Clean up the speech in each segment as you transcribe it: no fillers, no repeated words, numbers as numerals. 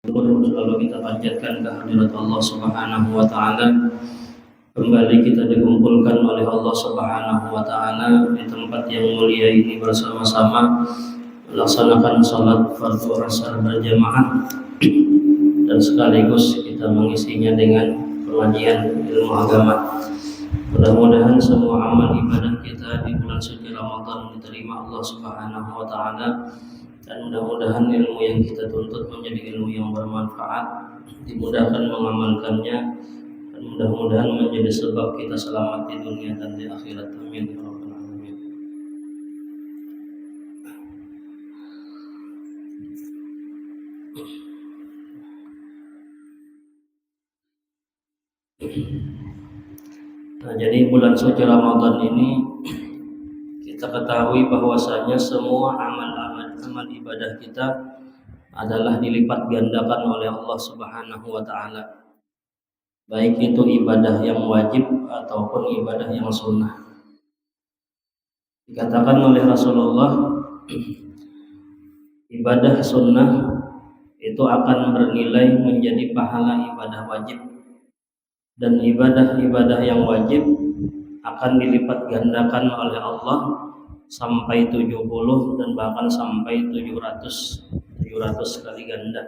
Selalu kita panjatkan kehadirat Allah Subhanahu wa taala. Kembali kita dikumpulkan oleh Allah Subhanahu wa taala di tempat yang mulia ini bersama-sama melaksanakan salat fardu asar berjamaah dan sekaligus kita mengisinya dengan pengajian ilmu agama. Mudah-mudahan semua amal ibadah kita di bulan suci Ramadan diterima Allah Subhanahu wa taala, dan mudah-mudahan ilmu yang kita tuntut menjadi ilmu yang bermanfaat, dimudahkan mengamalkannya, dan mudah-mudahan menjadi sebab kita selamat di dunia dan di akhirat. Amin ya rabbal alamin. Nah, jadi bulan suci Ramadan ini kita ketahui bahwasanya semua amal ibadah kita adalah dilipat gandakan oleh Allah Subhanahu wa taala. Baik itu ibadah yang wajib ataupun ibadah yang sunnah. Dikatakan oleh Rasulullah, ibadah sunnah itu akan bernilai menjadi pahala ibadah wajib, dan ibadah-ibadah yang wajib akan dilipat gandakan oleh Allah sampai 70 dan bahkan sampai 700 kali ganda.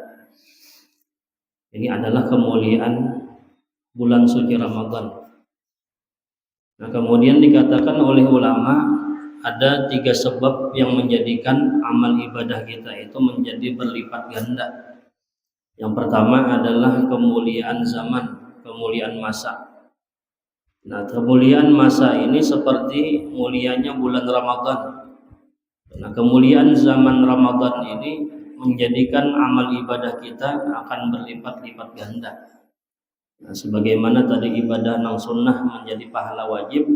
Ini adalah kemuliaan bulan suci Ramadan. Nah, kemudian dikatakan oleh ulama ada 3 sebab yang menjadikan amal ibadah kita itu menjadi berlipat ganda. Yang pertama adalah kemuliaan zaman, kemuliaan masa. Nah, kemuliaan masa ini seperti mulianya bulan Ramadan. Nah, kemuliaan zaman Ramadan ini menjadikan amal ibadah kita akan berlipat-lipat ganda. Nah, sebagaimana tadi ibadah nang sunnah menjadi pahala wajib,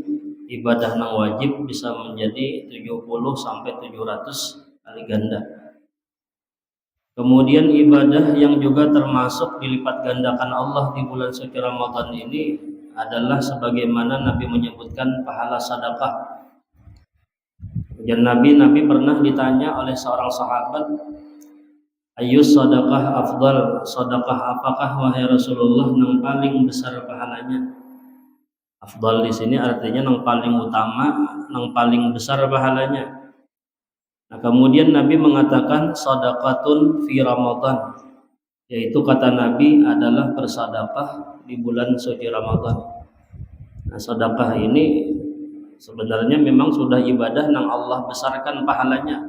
ibadah nang wajib bisa menjadi 70 sampai 700 kali ganda. Kemudian ibadah yang juga termasuk dilipat gandakan Allah di bulan suci Ramadan ini adalah sebagaimana Nabi menyebutkan pahala sedekah. Dan Nabi pernah ditanya oleh seorang sahabat, "Ayyus sedekah afdal?" Sedekah apakah wahai Rasulullah yang paling besar pahalanya? Afdal di sini artinya yang paling utama, yang paling besar pahalanya. Nah, kemudian Nabi mengatakan sedekatun fi Ramadan, yaitu kata Nabi adalah bersedekah di bulan suci Ramadan. Nah, sedekah ini sebenarnya memang sudah ibadah yang Allah besarkan pahalanya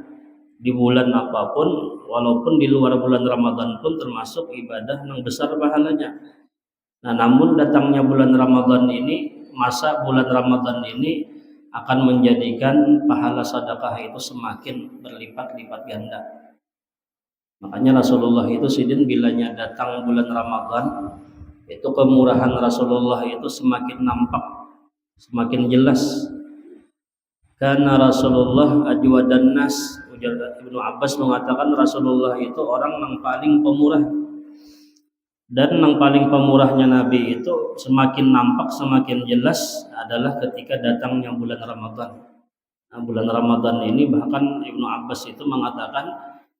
di bulan apapun, walaupun di luar bulan Ramadan pun termasuk ibadah yang besar pahalanya. Nah, namun datangnya bulan Ramadan ini, masa bulan Ramadan ini akan menjadikan pahala sedekah itu semakin berlipat-lipat ganda. Makanya Rasulullah itu sidin bilanya datang bulan Ramadan, itu kemurahan Rasulullah itu semakin nampak, semakin jelas. Karena Rasulullah ajwadan nas, ujar Ibnu Abbas mengatakan Rasulullah itu orang yang paling pemurah. Dan yang paling pemurahnya Nabi itu semakin nampak, semakin jelas adalah ketika datangnya bulan Ramadan. Nah, bulan Ramadan ini bahkan Ibnu Abbas itu mengatakan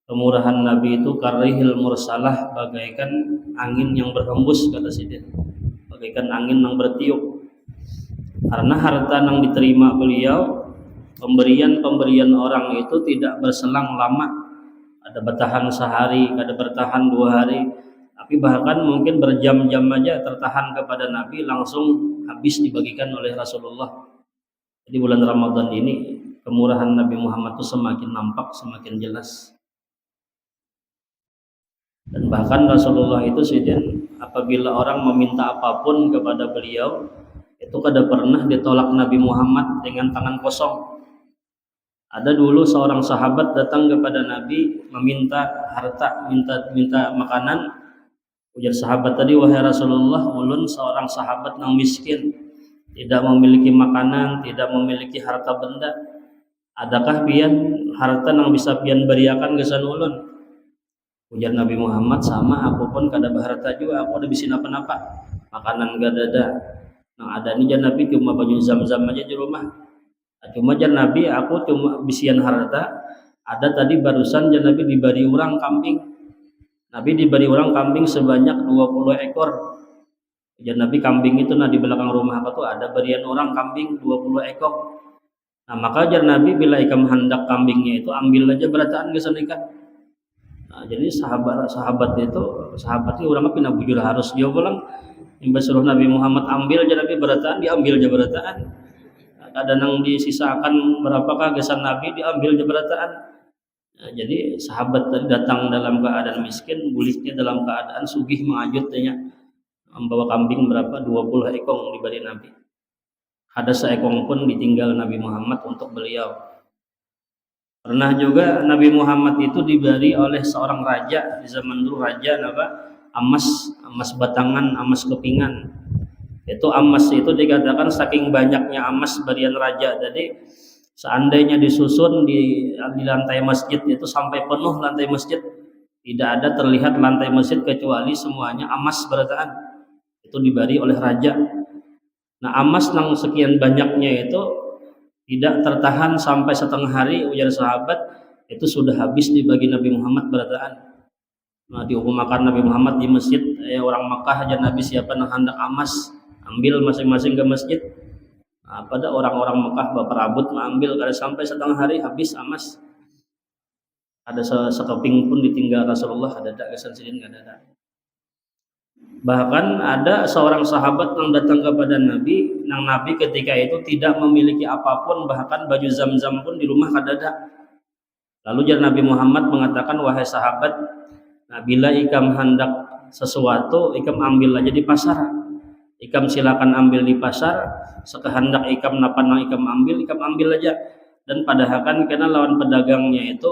kemurahan Nabi itu karihil mursalah, bagaikan angin yang berhembus, kata Sidin, bagaikan angin yang bertiup. Karena harta yang diterima beliau, pemberian orang itu tidak berselang lama, ada bertahan sehari, ada bertahan 2 hari, tapi bahkan mungkin berjam-jam aja tertahan kepada Nabi, langsung habis dibagikan oleh Rasulullah. Jadi bulan Ramadan ini kemurahan Nabi Muhammad itu semakin nampak, semakin jelas. Dan bahkan Rasulullah itu sidin, apabila orang meminta apapun kepada beliau, itu kada pernah ditolak Nabi Muhammad dengan tangan kosong. Ada dulu seorang sahabat datang kepada Nabi meminta harta, minta makanan. Ujar sahabat tadi, "Wahai Rasulullah, ulun seorang sahabat yang miskin, tidak memiliki makanan, tidak memiliki harta benda. Adakah pian harta yang bisa pian beriakan gesan ulun?" Ujar Nabi Muhammad, "Sama, aku pun kada berharta juga, aku ada bisin apa-apa, makanan gak ada. Nah, ada nih jan Nabi cuma baju zam-zam aja di rumah. Cuma jan Nabi aku cuma bisian harta, ada tadi barusan jan Nabi dibari orang kambing. Nabi diberi orang kambing sebanyak 20 ekor. Ujar Nabi, kambing itu di belakang rumah apa tuh ada berian orang kambing 20 ekor. Nah maka ajar Nabi bila ikam hendak kambingnya itu ambil aja berataan ke sana ikan. Nah, jadi sahabat itu orangnya pindah bujur harus dia pulang. Imbas suruh Nabi Muhammad ambil aja Nabi berataan, diambil aja berataan. Nah, kadang disisakan berapakah gesan Nabi diambil aja berataan. Nah, jadi sahabat tadi datang dalam keadaan miskin, buliknya dalam keadaan sugih mengajutnya. Membawa kambing berapa 20 ekor diberi Nabi. Ada seekor pun ditinggal Nabi Muhammad untuk beliau. Pernah juga Nabi Muhammad itu diberi oleh seorang raja di zaman dulu, raja emas batangan, emas kepingan. Itu emas itu dikatakan saking banyaknya emas berian raja. Jadi seandainya disusun di lantai masjid itu sampai penuh lantai masjid, tidak ada terlihat lantai masjid kecuali semuanya emas berataan. Itu diberi oleh raja. Nah emas yang sekian banyaknya itu tidak tertahan sampai setengah hari, ujar sahabat, itu sudah habis dibagi Nabi Muhammad berataan. Nah dihukumakan Nabi Muhammad di masjid, orang Makkah aja Nabi siapa yang hendak emas, ambil masing-masing ke masjid. Nah, pada orang-orang Makkah berperabot mengambil, kalau sampai setengah hari habis emas. Ada sekeping pun ditinggal Rasulullah, ada kesan sidin nggak ada. Bahkan ada seorang sahabat yang datang kepada Nabi, yang Nabi ketika itu tidak memiliki apapun, bahkan baju zam-zam pun di rumah kadada. Lalu jar Nabi Muhammad mengatakan, wahai sahabat, nah bila ikam hendak sesuatu, ikam ambil aja di pasar. Ikam silakan ambil di pasar, sekehendak ikam napan ikam ambil aja. Dan padahal kan karena lawan pedagangnya itu,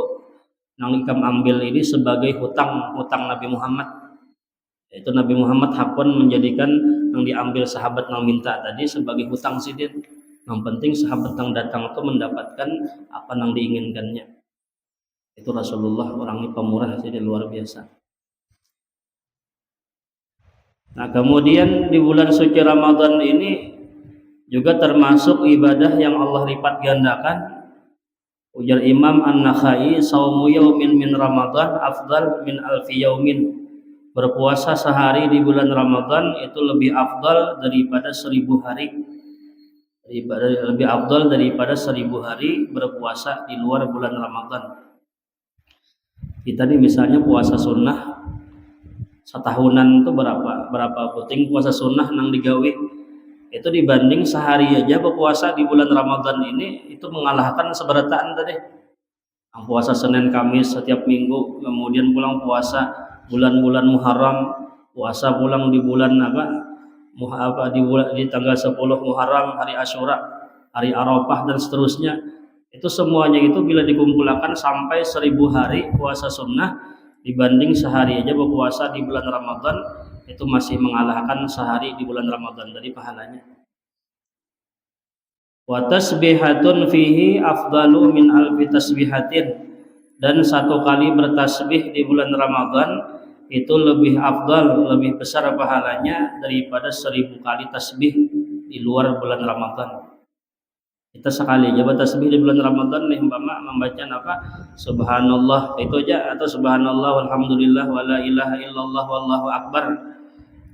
yang ikam ambil ini sebagai hutang Nabi Muhammad. Itu Nabi Muhammad hakun menjadikan yang diambil sahabat yang minta tadi sebagai hutang sidin. Yang penting sahabat yang datang itu mendapatkan apa yang diinginkannya. Itu Rasulullah orangnya pemurah sidin luar biasa. Nah kemudian di bulan suci Ramadan ini juga termasuk ibadah yang Allah lipat gandakan. Ujar Imam An-Nakhai, saumu yaumin min Ramadan afdal min alfi yaumin. Berpuasa sehari di bulan Ramadan itu lebih afdal daripada 1000 hari. Lebih afdal daripada 1000 hari berpuasa di luar bulan Ramadan. Kita nih misalnya puasa sunnah setahunan itu berapa puting puasa sunnah nang digawe. Itu dibanding sehari aja berpuasa di bulan Ramadan ini itu mengalahkan seberataan tadi. Puasa Senin Kamis setiap minggu, kemudian pulang puasa bulan-bulan Muharram, puasa pulang di bulan di tanggal 10 Muharram, hari Asyura, hari Arafah dan seterusnya. Itu semuanya itu bila dikumpulkan sampai 1000 hari puasa sunnah dibanding sehari aja berpuasa di bulan Ramadan, itu masih mengalahkan sehari di bulan Ramadan dari pahalanya. Wa tasbihatun fihi afdalu min alfi tasbihatin. Dan satu kali bertasbih di bulan Ramadan itu lebih afdal, lebih besar pahalanya daripada 1000 kali tasbih di luar bulan Ramadan. Kita sekali aja bertasbih di bulan Ramadan nih umpama membaca subhanallah itu aja, atau subhanallah walhamdulillah wala ilaha illallah wallahu akbar.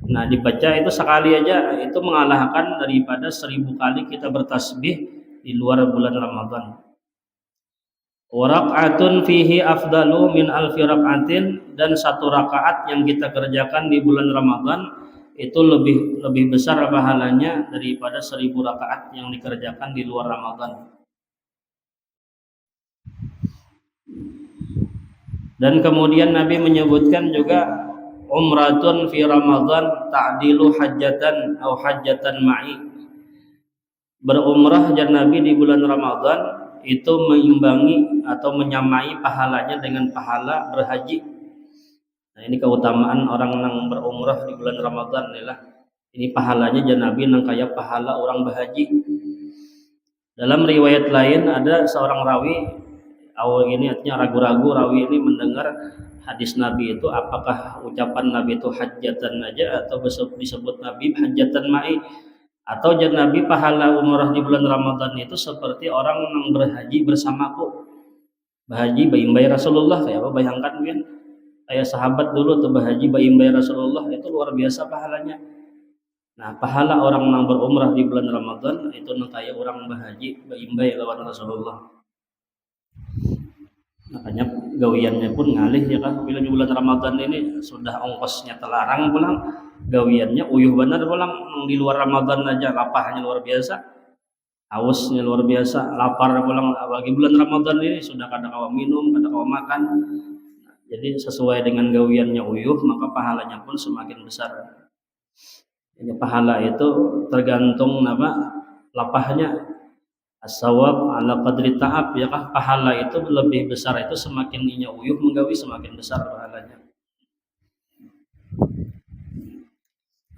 Nah dibaca itu sekali aja itu mengalahkan daripada 1000 kali kita bertasbih di luar bulan Ramadan. Raka'atun fihi afdalu min alfi raka'atin. Dan satu rakaat yang kita kerjakan di bulan Ramadan itu lebih besar pahalanya daripada 1000 rakaat yang dikerjakan di luar Ramadan. Dan kemudian Nabi menyebutkan juga umratun fi Ramadan ta'dilu hajjatan atau hajjatan ma'i. Berumrah jan Nabi di bulan Ramadan itu mengimbangi atau menyamai pahalanya dengan pahala berhaji. Nah ini keutamaan orang yang berumrah di bulan Ramadan adalah ini pahalanya jan Nabi nang kayak pahala orang berhaji. Dalam riwayat lain ada seorang rawi, awal ini artinya ragu-ragu rawi ini mendengar hadis Nabi itu apakah ucapan Nabi itu hajjatan aja atau disebut Nabi hajjatan ma'i. Atau jan Nabi pahala umrah di bulan Ramadan itu seperti orang yang berhaji bersamaku. Berhaji bayang Rasulullah kayak apa bayangkan kan? Kayak sahabat dulu tuh bahaji baimbai Rasulullah itu luar biasa pahalanya. Nah, pahala orang yang berumrah di bulan Ramadan itu kayak orang bahaji baimbai lawan Rasulullah. Makanya gawiannya pun ngalih ya kan, bila di bulan Ramadan ini sudah ongkosnya terlarang pulang, gawiannya uyuh benar pulang. Di luar Ramadan aja lapahnya luar biasa, hausnya luar biasa, lapar pulang. Bagi bulan Ramadan ini sudah kadang kawa minum, kadang kawa makan. Jadi sesuai dengan gawiannya uyuh, maka pahalanya pun semakin besar. Jadi pahala itu tergantung lapahnya. As-sawab ala qadri ta'ab, ya kah, pahala itu lebih besar itu semakin inya uyuh menggawi semakin besar pahalanya.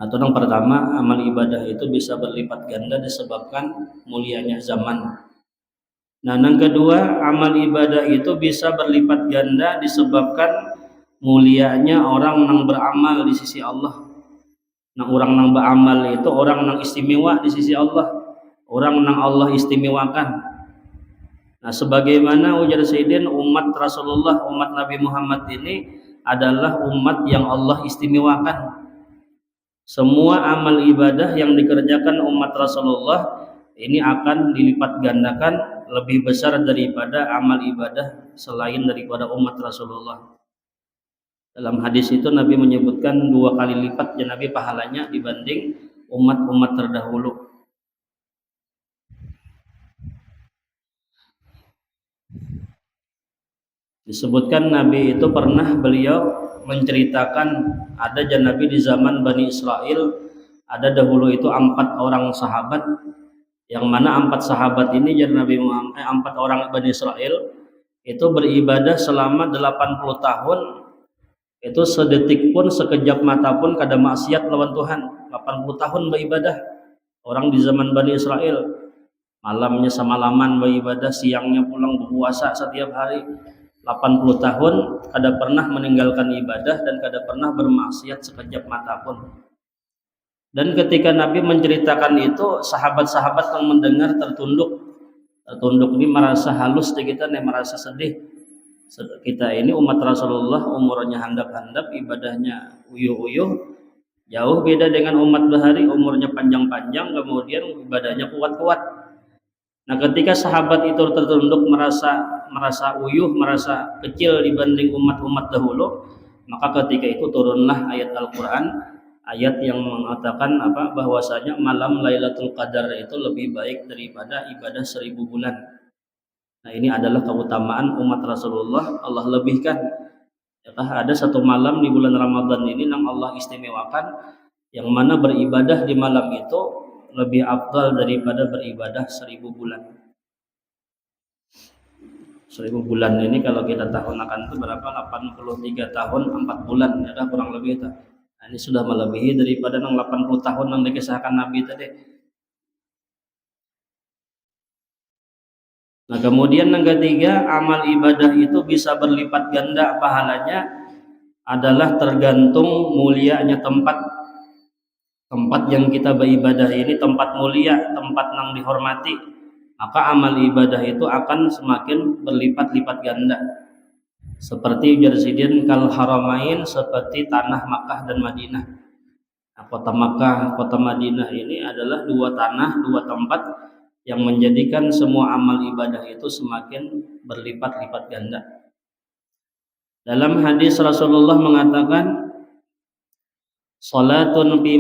Atau yang pertama, amal ibadah itu bisa berlipat ganda disebabkan mulianya zaman. Nah, yang kedua, amal ibadah itu bisa berlipat ganda disebabkan mulianya orang yang beramal di sisi Allah. Nah, orang yang beramal itu orang yang istimewa di sisi Allah. Orang yang Allah istimewakan. Nah, sebagaimana ujar Sayyidin, umat Rasulullah, umat Nabi Muhammad ini adalah umat yang Allah istimewakan. Semua amal ibadah yang dikerjakan umat Rasulullah ini akan dilipat gandakan lebih besar daripada amal ibadah selain daripada umat Rasulullah. Dalam hadis itu Nabi menyebutkan 2 kali lipat ya Nabi pahalanya dibanding umat-umat terdahulu. Disebutkan Nabi itu pernah beliau menceritakan ada Nabi di zaman Bani Israel, ada dahulu itu 4 orang sahabat, yang mana 4 sahabat ini Nabi Muhammad 4 orang Bani Israel itu beribadah selama 80 tahun, itu sedetik pun sekejap mata pun kada maksiat lawan Tuhan. 80 tahun beribadah orang di zaman Bani Israel, malamnya semalaman beribadah, siangnya pulang berpuasa setiap hari. 80 tahun kada pernah meninggalkan ibadah dan kada pernah bermaksiat sekejap mata pun. Dan ketika Nabi menceritakan itu, sahabat-sahabat yang mendengar tertunduk ini merasa halus kita nih, merasa sedih. Kita ini umat Rasulullah umurnya handap-handap, ibadahnya uyuh-uyuh, jauh beda dengan umat bahari umurnya panjang-panjang kemudian ibadahnya kuat-kuat. Nah, ketika sahabat itu tertunduk merasa uyuh, merasa kecil dibanding umat-umat dahulu, maka ketika itu turunlah ayat Al-Qur'an, ayat yang mengatakan bahwasanya malam Lailatul Qadar itu lebih baik daripada ibadah 1000 bulan. Nah, ini adalah keutamaan umat Rasulullah, Allah lebihkan. Ada satu malam di bulan Ramadan ini yang Allah istimewakan, yang mana beribadah di malam itu lebih afdal daripada beribadah 1000 bulan. 1000 bulan ini kalau kita tahunakan itu berapa? 83 tahun 4 bulan, ya kurang lebih itu. Nah, ini sudah melebihi daripada 80 tahun yang dikisahkan Nabi tadi. Nah, kemudian yang ketiga, amal ibadah itu bisa berlipat ganda pahalanya adalah tergantung mulianya tempat yang kita beribadah ini, tempat mulia, tempat yang dihormati, maka amal ibadah itu akan semakin berlipat-lipat ganda. Seperti Jarsidin kal haramain, seperti tanah Makkah dan Madinah. Nah, kota Makkah, kota Madinah ini adalah 2 tanah, 2 tempat yang menjadikan semua amal ibadah itu semakin berlipat-lipat ganda. Dalam hadis Rasulullah mengatakan, Salatun fi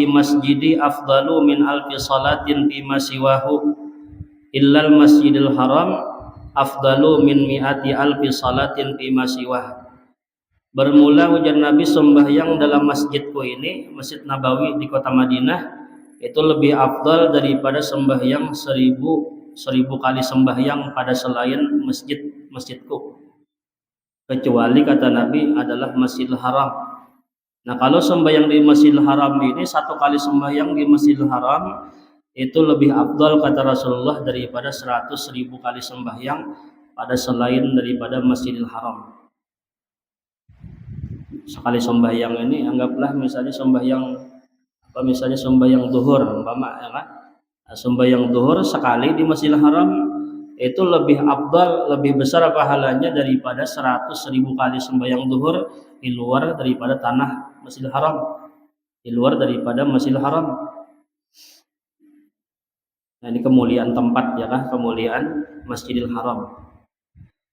masjidi afdalu min alfi salatin fi masiwahu illal masjidil haram afdalu min mi'ati alfi salatin fi masiwah. Bermula ujar Nabi, sembahyang dalam masjidku ini, Masjid Nabawi di kota Madinah, itu lebih afdal daripada sembahyang 1000 kali sembahyang pada selain masjidku, kecuali kata Nabi adalah Masjidil Haram. Nah, kalau sembahyang di Masjidil Haram ini, 1 kali sembahyang di Masjidil Haram itu lebih afdal kata Rasulullah daripada 100.000 kali sembahyang pada selain daripada Masjidil Haram. Sekali sembahyang ini anggaplah misalnya sembahyang zuhur umpama, ya kan? Sembahyang zuhur sekali di Masjidil Haram itu lebih afdal, lebih besar pahalanya daripada 100.000 kali sembahyang zuhur di luar daripada tanah Masjidil Haram, di luar daripada Masjidil Haram. Nah, ini kemuliaan tempat ya kan, kemuliaan Masjidil Haram.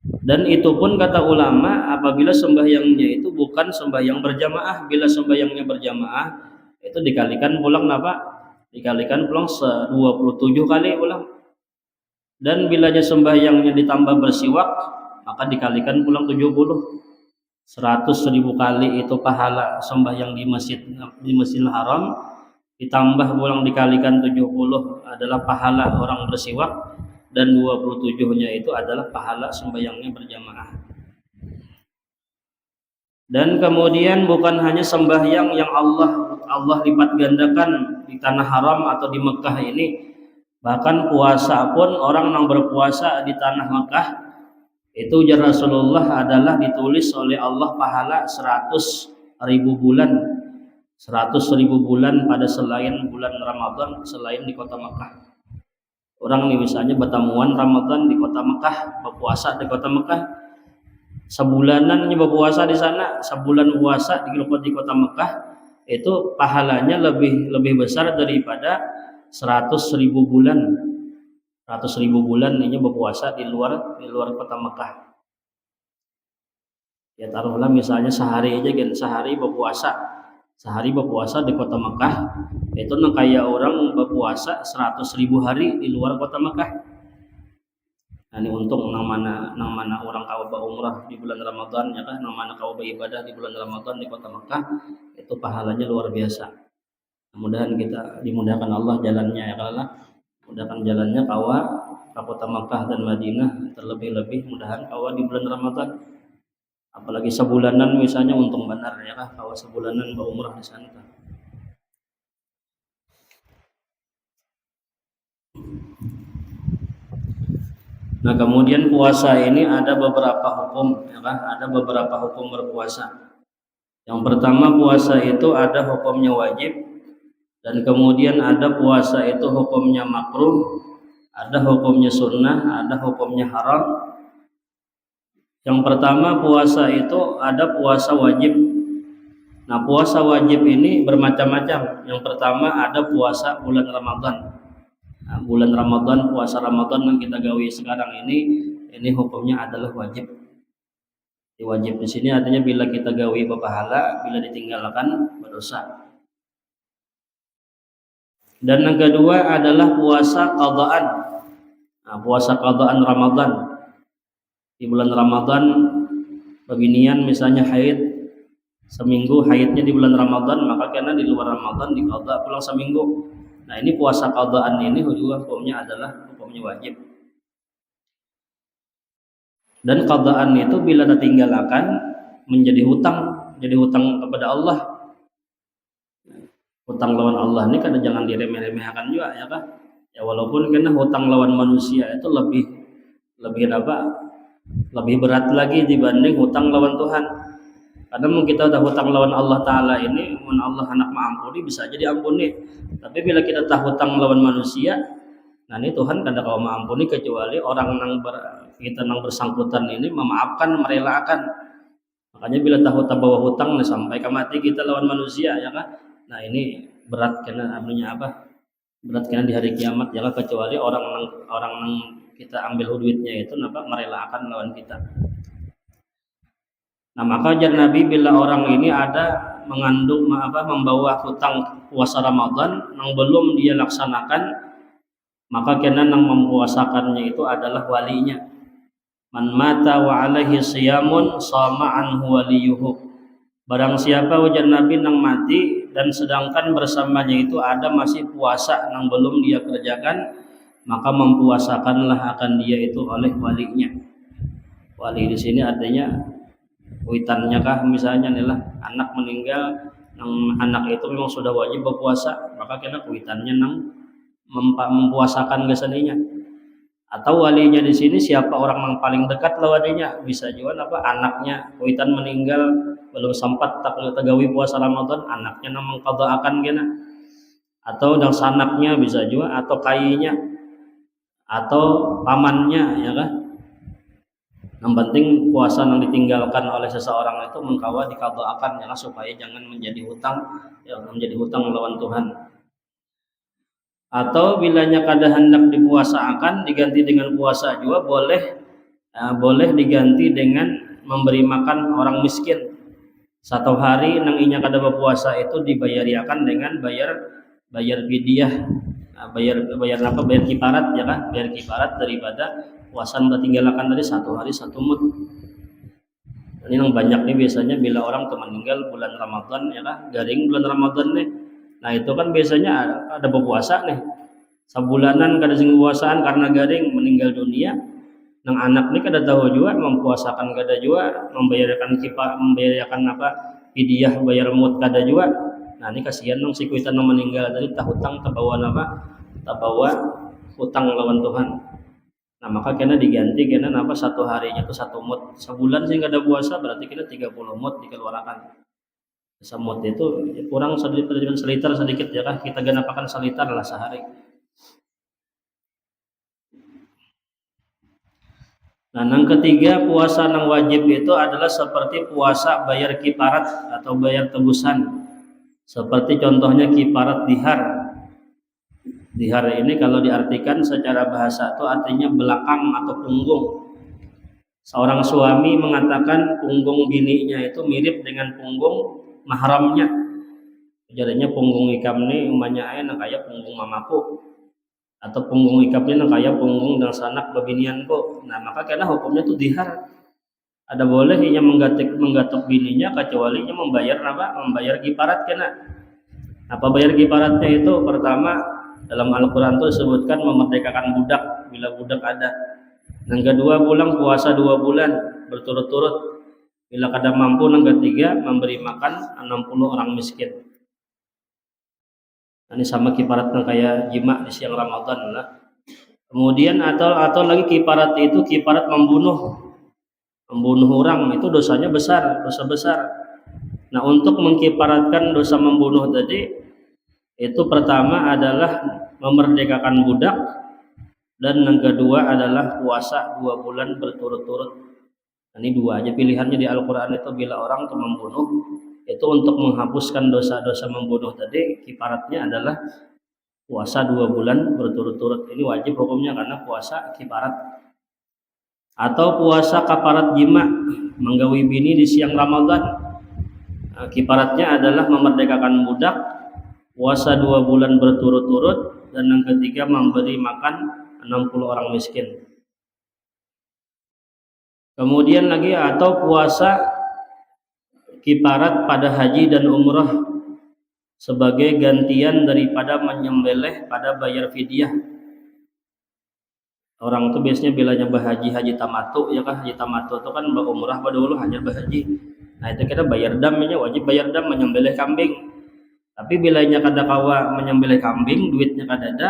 Dan itu pun kata ulama apabila sembahyangnya itu bukan sembahyang berjamaah. Bila sembahyangnya berjamaah itu dikalikan pulang apa? Dikalikan pulang 27 kali pulang. Dan bilanya sembahyangnya ditambah bersiwak maka dikalikan pulang 70. 100.000 kali itu pahala sembahyang di Masjidil Haram, ditambah pulang dikalikan 70 adalah pahala orang bersiwak, dan 27-nya itu adalah pahala sembahyangnya berjamaah. Dan kemudian bukan hanya sembahyang yang Allah lipat gandakan di tanah haram atau di Mekah ini, bahkan puasa pun orang yang berpuasa di tanah Mekah itu ujar Rasulullah adalah ditulis oleh Allah pahala 100.000 bulan, 100.000 bulan pada selain bulan Ramadan, selain di kota Mekah. Orang nih misalnya bertamuan Ramadan di kota Mekah, berpuasa di kota Mekah, sebulanan berpuasa di sana, sebulan puasa di kota Mekah, itu pahalanya lebih besar daripada 100.000 bulan. 100.000 bulan ini berpuasa di luar kota Mekah. Ya taruhlah misalnya sehari aja kan, sehari berpuasa di kota Mekah, itu kayak orang berpuasa 100.000 hari di luar kota Mekah. Nah, ini untung nang mana orang kawa umrah di bulan Ramadan ya kan, nang mana kawa beribadah di bulan Ramadan di kota Mekah, itu pahalanya luar biasa. Mudah-mudahan kita dimudahkan Allah jalannya ya Allah. Mudahkan jalannya kawa ke kota Mekah dan Madinah, terlebih-lebih mudahan kawa di bulan Ramadan. Apalagi sebulanan misalnya untung benar ya kah kawa sebulanan berumrah di sana. Nah, kemudian puasa ini ada beberapa hukum ya kan? Ada beberapa hukum berpuasa. Yang pertama, puasa itu ada hukumnya wajib, dan kemudian ada puasa itu hukumnya makruh, ada hukumnya sunnah, ada hukumnya haram. Yang pertama, puasa itu ada puasa wajib. Nah, puasa wajib ini bermacam-macam. Yang pertama ada puasa bulan Ramadan. Nah, bulan Ramadan, puasa Ramadan yang kita gawe sekarang ini hukumnya adalah wajib. Wajib di sini artinya bila kita gawe berpahala, bila ditinggalkan berdosa. Dan yang kedua adalah puasa qadaan. Nah, puasa qadaan Ramadan. Di bulan Ramadan beginian misalnya haid seminggu, haidnya di bulan Ramadan, maka karena di luar Ramadan diqadha pulang seminggu. Nah, ini puasa qadaan ini juga hukumnya adalah hukumnya wajib. Dan qadaan itu bila ditinggalkan menjadi hutang kepada Allah. Hutang lawan Allah ini kan jangan diremeh-remehkan juga ya kan. Ya walaupun karena hutang lawan manusia itu lebih berat lagi dibanding hutang lawan Tuhan. Karena kita udah hutang lawan Allah Ta'ala ini, mun Allah hendak mengampuni bisa jadi ampuni. Tapi bila kita tahu hutang lawan manusia, nah ini Tuhan kada kau mengampuni kecuali orang kita nang bersangkutan ini memaafkan, merelakan. Makanya bila tahu bawa hutang sampai ke mati kita lawan manusia ya kan. Nah ini berat karena artinya apa? Berat karena di hari kiamat ya kan, kecuali orang nang kita ambil duitnya itu merelakan lawan kita. Nah, maka ajar Nabi bila orang ini ada membawa hutang puasa Ramadan yang belum dia laksanakan, maka kena nang mempuasakannya itu adalah walinya. Man mata wa alaihi siyamun sama anhu waliyuhu. Barang siapa ujar Nabi nang mati dan sedangkan bersamanya itu ada masih puasa yang belum dia kerjakan, maka mempuasakanlah akan dia itu oleh walinya. Wali di sini artinya witannya kah misalnya inilah anak meninggal, anak itu memang sudah wajib berpuasa, maka kena witannya nang mempuasakan keseninya. Atau walinya di sini siapa orang yang paling dekat lawannya, bisa juga anaknya witan meninggal belum sempat tagawi puasa Ramadan, anaknya nang mengqadaakan kena. Atau dan sanaknya bisa juga, atau kainya atau pamannya, ya kan. Yang penting puasa yang ditinggalkan oleh seseorang itu mengkawa dikabulkan, ya kan, supaya jangan menjadi hutang, ya, menjadi hutang melawan Tuhan. Atau bilanya kada hendak dipuasakan diganti dengan puasa juga boleh, boleh diganti dengan memberi makan orang miskin. Satu hari nang inya kada berpuasa itu dibayariakan dengan bayar fidyah, bayar apa, bayar kifarat, ya kan, bayar kifarat daripada puasa tinggalkan tadi satu hari satu mud. Ini yang banyak nih biasanya bila orang tuh meninggal bulan Ramadan, ya kan, garing bulan Ramadan nih. Nah itu kan biasanya ada berpuasa nih sebulanan kada sing puasaan karena garing meninggal dunia. Nang anak nih kada tahu juga mempuasakan, kada juga membayarkan apa fidyah, bayar mut kada juga. Nah ini kasihan nang si kuitan nang meninggal tadi tak hutang, tak bawa hutang lawan Tuhan. Nah maka kena diganti, kena apa, satu harinya itu satu mut. Sebulan sih kada puasa berarti kena 30 mut dikeluarkan. Semut itu kurang seliter sedikit, ya kan, kita genapakan seliter lah sehari. Nah, yang ketiga puasa yang wajib itu adalah seperti puasa bayar kifarat atau bayar tebusan. Seperti contohnya kifarat dihar. Dihar ini kalau diartikan secara bahasa itu artinya belakang atau punggung. Seorang suami mengatakan punggung bininya itu mirip dengan punggung mahramnya. Jadinya punggung ikam ini umumnya kayak punggung mamaku, atau punggung ikapnya kayak punggung dan sanak babinianku. Nah maka karena hukumnya itu dihar, ada boleh ia menggatok bininya kecuali ia membayar kifarat kena. Apa bayar kifaratnya itu? Pertama, dalam Al-Quran itu disebutkan memerdekakan budak bila budak ada. Yang kedua, pulang puasa 2 bulan berturut-turut. Bila kada mampu, yang ketiga memberi makan 60 orang miskin. Ini sama kifaratnya kayak jima di siang Ramadan lah. Kemudian atau lagi kifarat itu kifarat membunuh orang, itu dosanya besar, dosa besar. Nah untuk mengkifaratkan dosa membunuh tadi itu pertama adalah memerdekakan budak, dan yang kedua adalah puasa 2 bulan berturut-turut. Ini 2 aja pilihannya di Al-Quran itu. Bila orang itu membunuh, itu untuk menghapuskan dosa-dosa membunuh tadi, kifaratnya adalah puasa 2 bulan berturut-turut. Ini wajib hukumnya karena puasa kifarat. Atau puasa kafarat jima, menggawi bini di siang Ramadan. Nah, kifaratnya adalah memerdekakan budak, puasa 2 bulan berturut-turut, dan yang ketiga memberi makan 60 orang miskin. Kemudian lagi atau puasa kifarat pada haji dan umrah sebagai gantian daripada menyembelih pada bayar fidyah. Orang itu biasanya bila nyembah haji tamatu, ya kan, haji tamatu itu kan umrah pada dulu hanya berhaji. Nah itu kita bayar dam, ya wajib bayar dam menyembelih kambing. Tapi bila nya kada kawa menyembelih kambing, duitnya kada ada,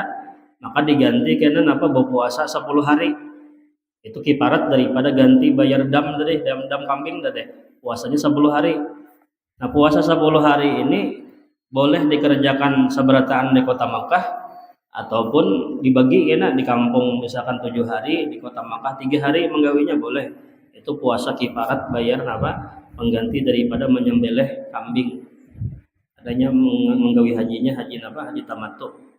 maka diganti kena berpuasa 10 hari. Itu kifarat daripada ganti bayar dam tadi, dam kambing tadi. Puasanya 10 hari. Nah puasa 10 hari ini boleh dikerjakan seberataan di kota Makkah, ataupun dibagi kena di kampung, misalkan 7 hari, di kota Makkah 3 hari menggawinya boleh. Itu puasa kifarat bayar pengganti daripada menyembelih kambing. Adanya menggawi hajinya haji tamattu.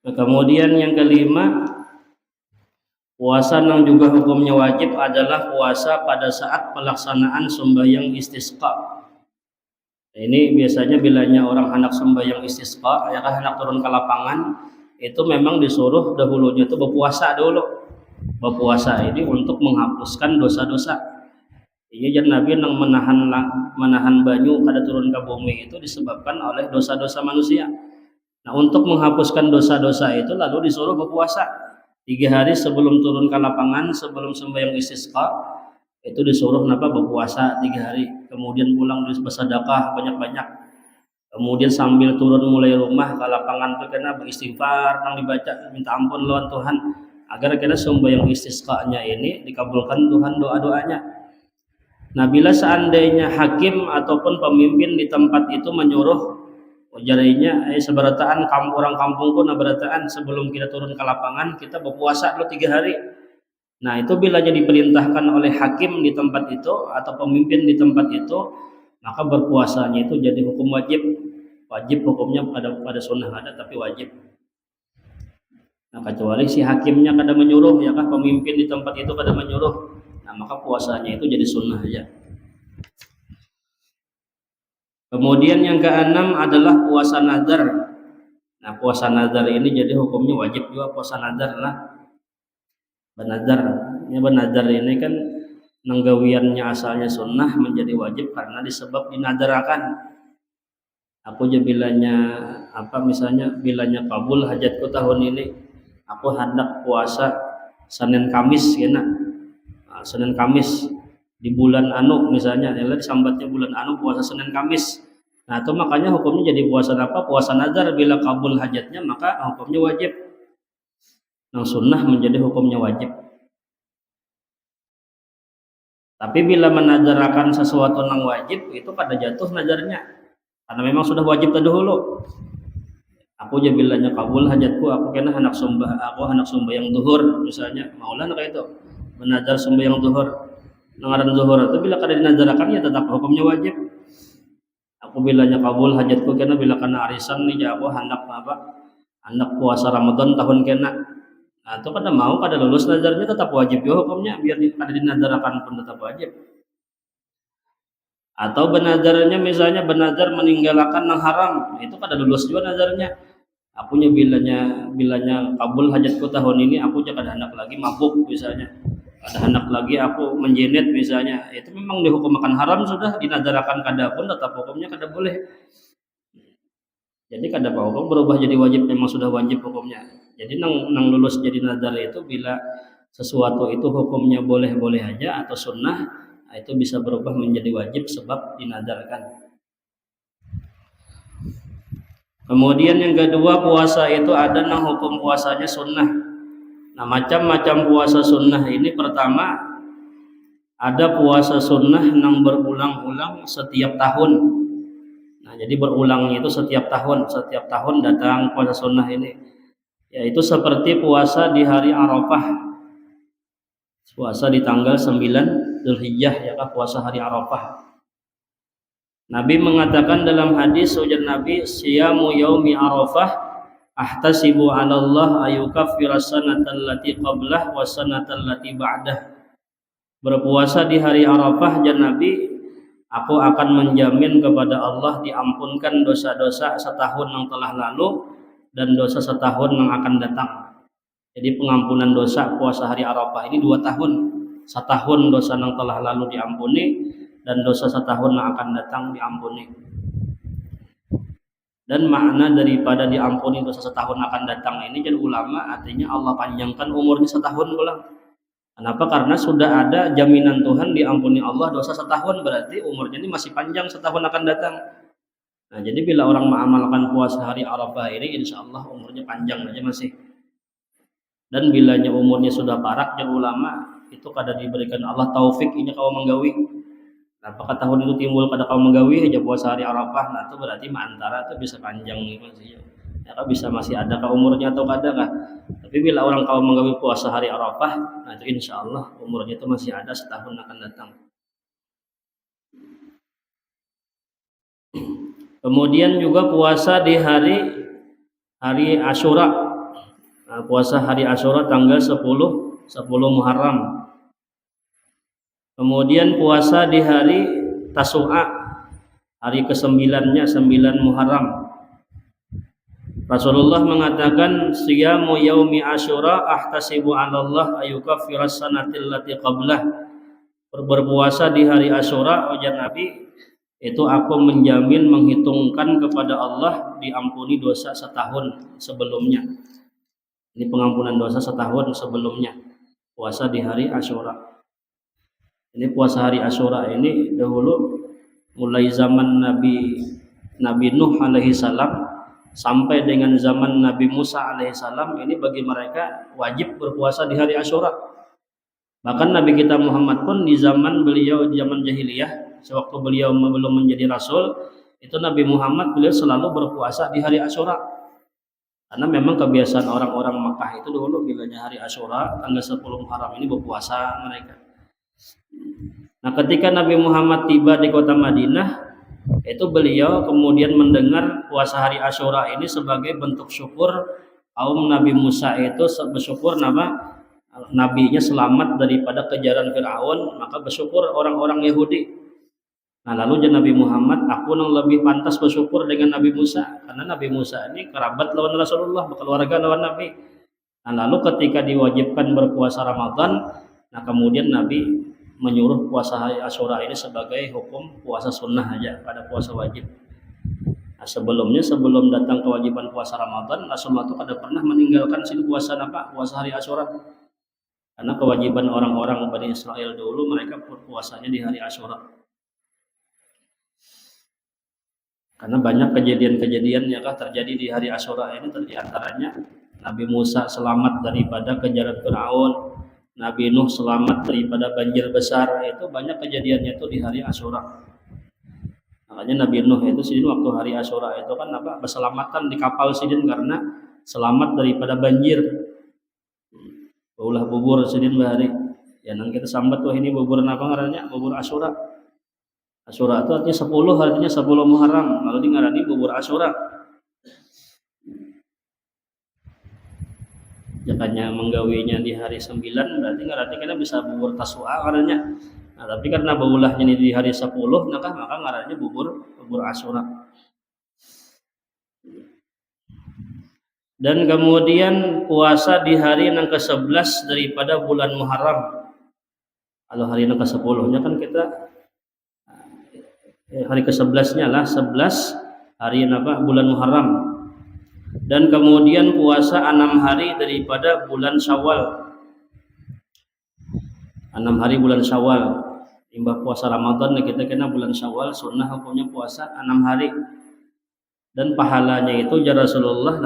Nah, kemudian yang kelima, puasa yang juga hukumnya wajib adalah puasa pada saat pelaksanaan sembahyang istisqa. Ini biasanya bilanya orang hendak sembahyang istisqa, ya kan, hendak turun ke lapangan, itu memang disuruh dahulunya itu berpuasa dulu. Berpuasa ini untuk menghapuskan dosa-dosa. Iya, jadi Nabi yang menahan banyu pada turun ke bumi itu disebabkan oleh dosa-dosa manusia. Nah untuk menghapuskan dosa-dosa itu lalu disuruh berpuasa. 3 hari sebelum turun ke lapangan, sebelum sembahyang istisqa, itu disuruh berpuasa 3 hari. Kemudian pulang bersedekah banyak-banyak. Kemudian sambil turun mulai rumah ke lapangan itu kena beristighfar, nang dibaca minta ampun lawan Tuhan agar kena sembahyang istisqa-nya ini dikabulkan Tuhan doa-doanya. Nah, bila seandainya hakim ataupun pemimpin di tempat itu menyuruh jarinya seberataan orang kampungku berataan sebelum kita turun ke lapangan kita berpuasa dulu 3 hari. Nah, itu bila jadi diperintahkan oleh hakim di tempat itu atau pemimpin di tempat itu, maka berpuasanya itu jadi hukum wajib. Wajib hukumnya pada sunnah ada tapi wajib. Nah, kecuali si hakimnya kada menyuruh, ya kah, pemimpin di tempat itu kada menyuruh, nah maka puasanya itu jadi sunnah aja. Kemudian yang keenam adalah puasa nazar. Nah, puasa nazar ini jadi hukumnya wajib juga puasa nazar lah. Benazar, benazar ini kan nenggawiannya asalnya sunnah menjadi wajib karena disebab dinadarakan. Aku aja bilanya misalnya bilanya kabul hajatku tahun ini, aku hendak puasa Senin Kamis kena. Nah, Senin Kamis di bulan anu misalnya, sambatnya bulan anu puasa Senin Kamis. Nah, itu makanya hukumnya jadi puasa puasa nazar. Bila kabul hajatnya maka hukumnya wajib. Yang sunnah menjadi hukumnya wajib. Tapi bila menazarakan sesuatu yang wajib itu pada jatuh nazarnya karena memang sudah wajib terdahulu. Aku aja bilanya kabul hajatku, aku kena hendak sembahyang zuhur misalnya, maulah kayak itu menazar sembahyang zuhur. Ngaran zuhur itu bila kada dinazarakan ya tetap hukumnya wajib. Aku bilanya kabul hajatku kena bila kana arisan nih aku hendak puasa Ramadan tahun kena. Nah, itu kada mau kada lulus nazarnya tetap wajib juga hukumnya, biar kada dinazarakan pun tetap wajib. Atau benazarnya misalnya benazar meninggalkan yang haram, itu kada lulus juga nazarnya. Akunya bilanya kabul hajatku tahun ini, aku jangan hendak lagi mabuk misalnya, ada hendak lagi aku menjenet misalnya, itu memang dihukum makan haram sudah dinazarakan kada pun tetap hukumnya kada boleh. Jadi kada hukum berubah jadi wajib, memang sudah wajib hukumnya. Jadi nang lulus jadi nazar itu bila sesuatu itu hukumnya boleh-boleh aja atau sunnah, nah itu bisa berubah menjadi wajib sebab dinazarkan. Kemudian yang kedua, puasa itu ada nang hukum puasanya sunnah. Nah, macam-macam puasa sunnah ini, pertama ada puasa sunnah nang berulang-ulang setiap tahun. Nah, jadi berulang itu setiap tahun datang puasa sunnah ini. Yaitu seperti puasa di hari Arafah, puasa di tanggal 9 Dzulhijjah, ya kan, puasa hari Arafah. Nabi mengatakan dalam hadis ujar Nabi, siyamu yaumi Arafah ahtasibu 'ala Allah ayukaffira sanatal lati qablah wa sanatal lati ba'dah. Berpuasa di hari Arafah, jan Nabi, aku akan menjamin kepada Allah diampunkan dosa-dosa setahun yang telah lalu dan dosa setahun yang akan datang. Jadi pengampunan dosa puasa hari Arafah ini 2 tahun. Setahun dosa yang telah lalu diampuni dan dosa setahun yang akan datang diampuni. Dan makna daripada diampuni dosa setahun akan datang ini, jadi ulama artinya Allah panjangkan umurnya setahun pulang. Kenapa? Karena sudah ada jaminan Tuhan diampuni Allah dosa setahun, berarti umurnya ini masih panjang, setahun akan datang. Nah, jadi bila orang mengamalkan puasa hari Arafah ini, insya Allah umurnya panjang aja masih. Dan bilanya umurnya sudah parak, jadi ulama itu kada diberikan Allah taufik ini kau menggawi. Apakah tahun itu timbul pada kau menggawi aja puasa hari Arafah, nah itu berarti antara itu bisa panjang nih masih. Ya kan, bisa masih ada kah umurnya atau kada kah. Tapi bila orang kau menggawi puasa hari Arafah, nah itu insya Allah umurnya itu masih ada, setahun akan datang. Kemudian juga puasa di hari Asyura. Nah, puasa hari Asyura tanggal 10 Muharram. Kemudian puasa di hari Tasu'a, hari ke-9-nya 9 Muharram. Rasulullah mengatakan, siyamu yaumi Asyura ahtasibu 'ala Allah ayukaffiras sanatil lati qablah. Berpuasa di hari Asyura, ujar Nabi, itu aku menjamin menghitungkan kepada Allah diampuni dosa setahun sebelumnya. Ini pengampunan dosa setahun sebelumnya, puasa di hari Asyura. Ini puasa hari Asyura ini dahulu mulai zaman Nabi Nuh alaihi salam sampai dengan zaman Nabi Musa alaihi salam, ini bagi mereka wajib berpuasa di hari Asyura. Bahkan Nabi kita Muhammad pun di zaman beliau, zaman jahiliyah, sewaktu beliau belum menjadi rasul, itu Nabi Muhammad beliau selalu berpuasa di hari Asyura. Karena memang kebiasaan orang-orang Makkah itu dulu bilanya hari Asyura, tanggal 10 Muharram ini berpuasa mereka. Nah, ketika Nabi Muhammad tiba di kota Madinah, itu beliau kemudian mendengar puasa hari Asyura ini sebagai bentuk syukur kaum Nabi Musa, itu bersyukur nabinya selamat daripada kejaran Firaun, maka bersyukur orang-orang Yahudi. Nah, lalu Nabi Muhammad, aku yang lebih pantas bersyukur dengan Nabi Musa, karena Nabi Musa ini kerabat lawan Rasulullah, keluarga lawan Nabi. Nah, lalu ketika diwajibkan berpuasa Ramadan, nah kemudian Nabi menyuruh puasa hari Asyura ini sebagai hukum puasa sunnah aja, pada puasa wajib. Nah, sebelum datang kewajiban puasa Ramadan, Rasulullah itu kada pernah meninggalkan situ puasa hari Asyura. Karena kewajiban orang-orang Bani Israel dulu, mereka puasanya di hari Asyura. Karena banyak kejadian-kejadian yang terjadi di hari Asyura ini, antaranya Nabi Musa selamat daripada kejaran Firaun, Nabi Nuh selamat daripada banjir besar, itu banyak kejadiannya itu di hari Asyura. Makanya Nabi Nuh itu sidin waktu hari Asyura itu kan berselamatan di kapal sidin karena selamat daripada banjir. Ulah bubur sidin bahari. Ya nang kita sambat tuh ini bubur apa ngarannya? Bubur Asyura. Asyura itu artinya 10 Muharram, lalu dingarani bubur Asyura. Jakanya menggawinya di hari 9, berarti ngarani kena bisa bubur Tasua ngarannya. Nah, tapi karena baulahnya ini di hari 10, maka ngarannya bubur Asyura. Dan kemudian puasa di hari yang ke-11 daripada bulan Muharram. Kalau hari yang ke-10-nya kan kita hari ke-11-nya lah 11 hari bulan Muharram. Dan kemudian puasa 6 hari daripada bulan Syawal. 6 hari bulan Syawal. Imbah puasa Ramadan kita kena bulan Syawal, sunnah hukumnya puasa 6 hari. Dan pahalanya itu ya Rasulullah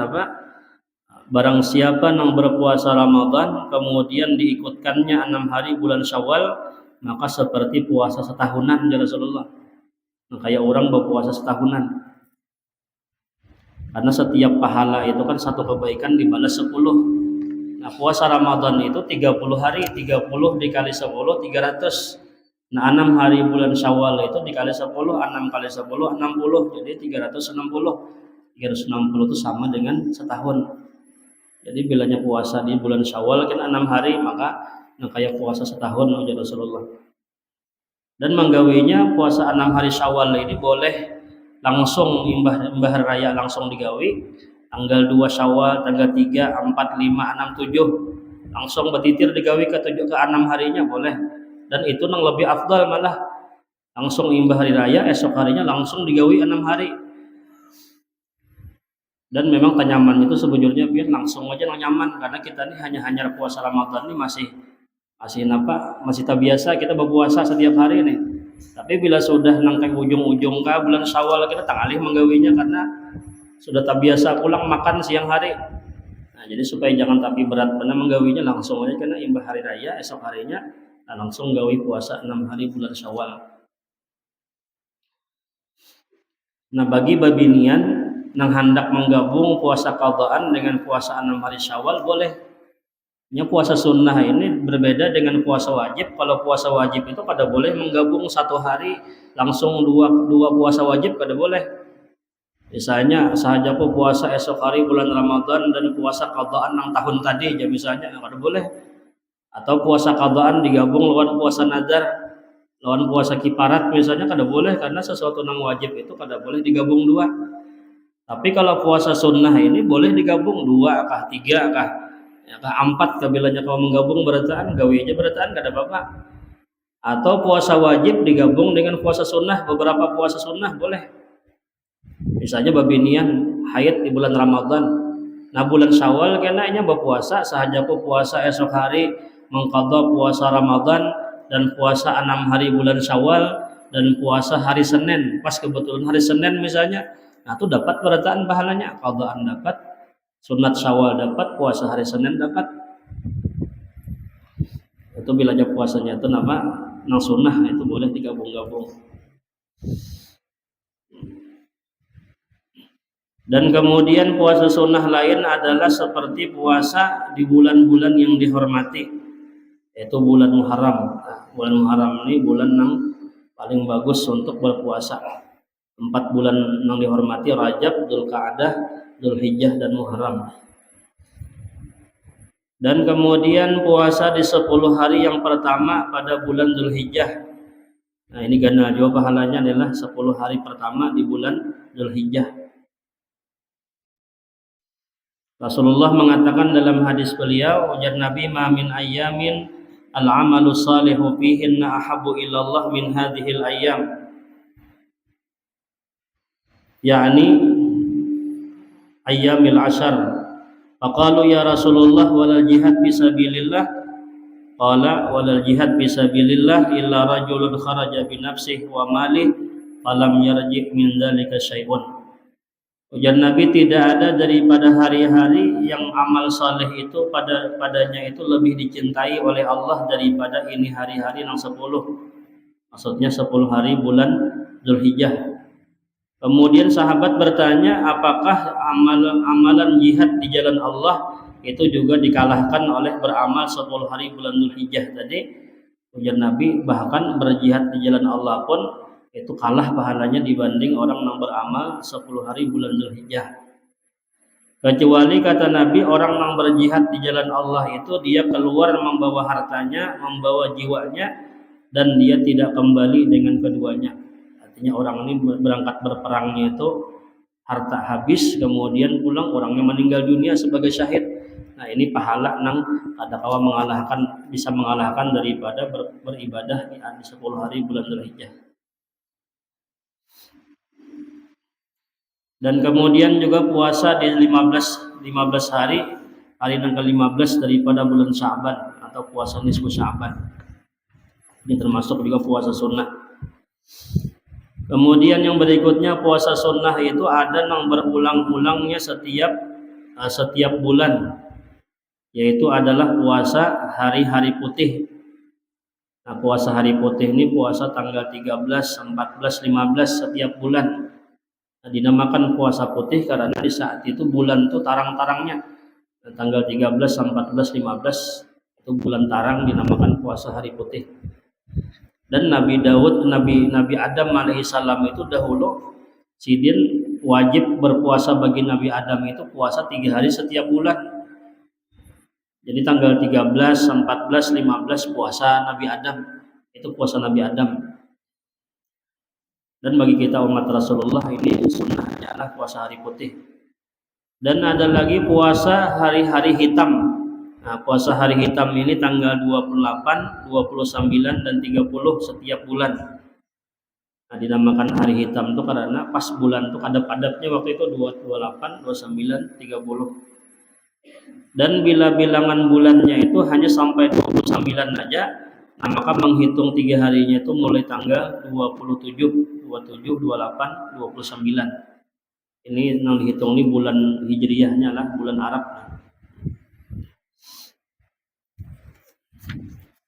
barang siapa yang berpuasa Ramadan kemudian diikutkannya 6 hari bulan Syawal, maka seperti puasa setahunan ya Rasulullah. Nah, kayak orang berpuasa setahunan. Karena setiap pahala itu kan satu kebaikan dibalas 10. Nah, puasa Ramadan itu 30 hari, 30 dikali 10 300. Nah, 6 hari bulan Syawal itu dikali 10, 6 kali 10 60. Jadi 360. 360 itu sama dengan setahun. Jadi bilanya puasa di bulan Syawal kan 6 hari, maka kayak puasa setahun ya Rasulullah. Dan menggawinya puasa 6 hari Syawal ini boleh langsung imbah raya langsung digawi tanggal 2 Syawal, tanggal 3, 4, 5, 6, 7 langsung betitir digawi ke 6 harinya boleh. Dan itu yang lebih afdal malah langsung imbah hari raya esok harinya langsung digawi 6 hari. Dan memang kenyaman itu sebetulnya biar langsung aja nyaman, karena kita ini hanya puasa Ramadan ini masih tak biasa kita berpuasa setiap hari nih. Tapi bila sudah nangkai ujung-ujung ke bulan Syawal kita tangalih menggawinya karena sudah tak biasa pulang makan siang hari. Nah, jadi supaya jangan tapi berat benar menggawinya langsung aja karena imbah hari raya esok harinya langsung gawi puasa 6 hari bulan Syawal. Nah, bagi babinian nang hendak menggabung puasa qadaan dengan puasa 6 hari Syawal boleh. Puasa sunnah ini berbeda dengan puasa wajib. Kalau puasa wajib itu pada boleh menggabung satu hari langsung dua puasa wajib pada boleh. Misalnya sahaja aku puasa esok hari bulan Ramadan dan puasa qadaan yang tahun tadi ya misalnya pada boleh. Atau puasa qadaan digabung lawan puasa nazar, lawan puasa kifarat misalnya kada boleh, karena sesuatu yang wajib itu kada boleh digabung dua. Tapi kalau puasa sunnah ini boleh digabung 2 kah 3 kah ya, 4 kabilanya kau menggabung berataan gawi aja berataan gak ada apa-apa. Atau puasa wajib digabung dengan puasa sunnah, beberapa puasa sunnah boleh. Misalnya babinian haid di bulan Ramadan, Nah bulan Syawal kena nya berpuasa sahajaku puasa esok hari mengqadha puasa Ramadan dan puasa 6 hari bulan Syawal dan puasa hari Senin pas kebetulan hari Senin misalnya, nah itu dapat berataan pahalanya, qadhaan dapat, sunat Syawal dapat, puasa hari Senin dapat. Itu bila aja puasanya itu nama nang sunnah itu boleh digabung-gabung. Dan kemudian puasa sunnah lain adalah seperti puasa di bulan-bulan yang dihormati, yaitu bulan Muharram. Nah, bulan Muharram ini bulan yang paling bagus untuk berpuasa. 4 bulan yang dihormati Rajab, Dzulqa'dah, Dzulhijjah dan Muharram. Dan kemudian puasa di 10 hari yang pertama pada bulan Dzulhijjah. Nah ini ganda juga pahalanya adalah 10 hari pertama di bulan Dzulhijjah. Rasulullah mengatakan dalam hadis beliau, ujar Nabi, ma min ayyamin al-amalu salihu fihinna ahabbu ilallah min hadhil ayyam. Yani ayyamil ashar. Faqalu ya Rasulullah walal jihad fisabilillah. Qala walal jihad fisabilillah illa rajulun kharaja bi nafsihi wa malihi falam yarji' min dzalika syai'un. Ujar Nabi, tidak ada daripada hari-hari yang amal saleh itu padanya itu lebih dicintai oleh Allah daripada ini hari-hari yang 10. Maksudnya 10 hari bulan Dzulhijjah. Kemudian sahabat bertanya, apakah amalan jihad di jalan Allah itu juga dikalahkan oleh beramal 10 hari bulan Dzulhijjah tadi? Ujar Nabi, bahkan berjihad di jalan Allah pun itu kalah pahalanya dibanding orang yang beramal 10 hari bulan Dzulhijjah. Kecuali kata Nabi, orang yang berjihad di jalan Allah itu dia keluar membawa hartanya, membawa jiwanya, dan dia tidak kembali dengan keduanya. Artinya orang ini berangkat berperangnya itu harta habis, kemudian pulang orangnya meninggal dunia sebagai syahid. Nah ini pahala nang kadang-kala bisa mengalahkan daripada beribadah di 10 hari bulan Dzulhijjah. Dan kemudian juga puasa di 15 hari yang ke-15 daripada bulan Sya'ban atau puasa nisfu Sya'ban. Ini termasuk juga puasa sunnah. Kemudian yang berikutnya puasa sunnah itu ada yang berulang-ulangnya setiap bulan, yaitu adalah puasa hari-hari putih. Nah, puasa hari putih ini puasa tanggal 13, 14, 15 setiap bulan. Dinamakan puasa putih karena di saat itu bulan itu tarang-tarangnya. Tanggal 13, 14, 15 itu bulan tarang, dinamakan puasa hari putih. Dan Nabi Adam alaihissalam itu dahulu sidin wajib berpuasa bagi Nabi Adam itu puasa 3 hari setiap bulan. Jadi tanggal 13, 14, 15 puasa Nabi Adam, itu puasa Nabi Adam. Dan bagi kita umat Rasulullah ini sunnahnya adalah puasa hari putih. Dan ada lagi puasa hari-hari hitam. Nah, puasa hari hitam ini tanggal 28, 29 dan 30 setiap bulan. Nah, dinamakan hari hitam itu karena pas bulan itu ada padatnya waktu itu 28, 29, 30. Dan bila bilangan bulannya itu hanya sampai 29 aja, nah maka menghitung 3 harinya itu mulai tanggal 27, 28, 29. Ini yang dihitung ini bulan Hijriyahnya lah, bulan Arab.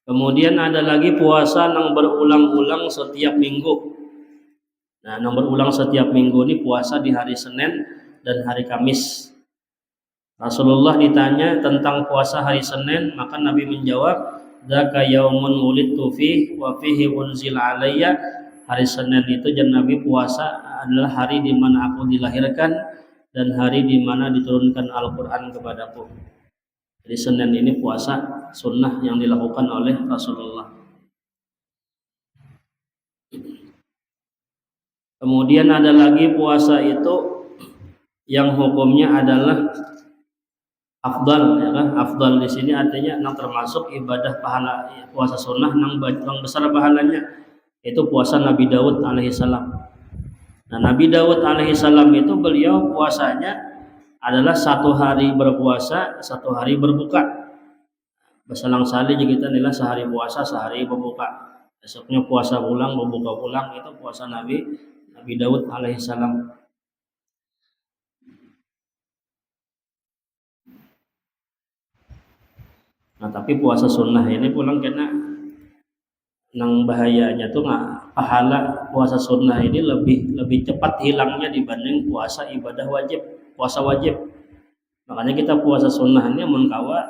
Kemudian ada lagi puasa yang berulang-ulang setiap minggu. Nah, yang berulang setiap minggu ini puasa di hari Senin dan hari Kamis. Rasulullah ditanya tentang puasa hari Senin, maka Nabi menjawab, dzaka yaumun wulidtu fihi wa fihi unzila alayya. Hari Senin itu dan Nabi puasa adalah hari di mana aku dilahirkan dan hari di mana diturunkan Al-Qur'an kepadaku. Jadi Senin ini puasa sunnah yang dilakukan oleh Rasulullah. Kemudian ada lagi puasa itu yang hukumnya adalah afdal, ya kan? Afdal di sini artinya yang termasuk ibadah pahala puasa sunnah yang besar pahalanya, itu puasa Nabi Daud alaihissalam. Nah, Nabi Daud alaihissalam itu beliau puasanya adalah satu hari berpuasa, satu hari berbuka. Basalang sali jadi kita nilai sehari puasa, sehari berbuka. Besoknya puasa ulang, berbuka ulang, itu puasa Nabi Daud alaihissalam. Nah tapi puasa sunnah ini pulang kena nang bahayanya tuh nggak, pahala puasa sunnah ini lebih cepat hilangnya dibanding puasa ibadah wajib, puasa wajib. Makanya kita puasa sunnah ini menkawa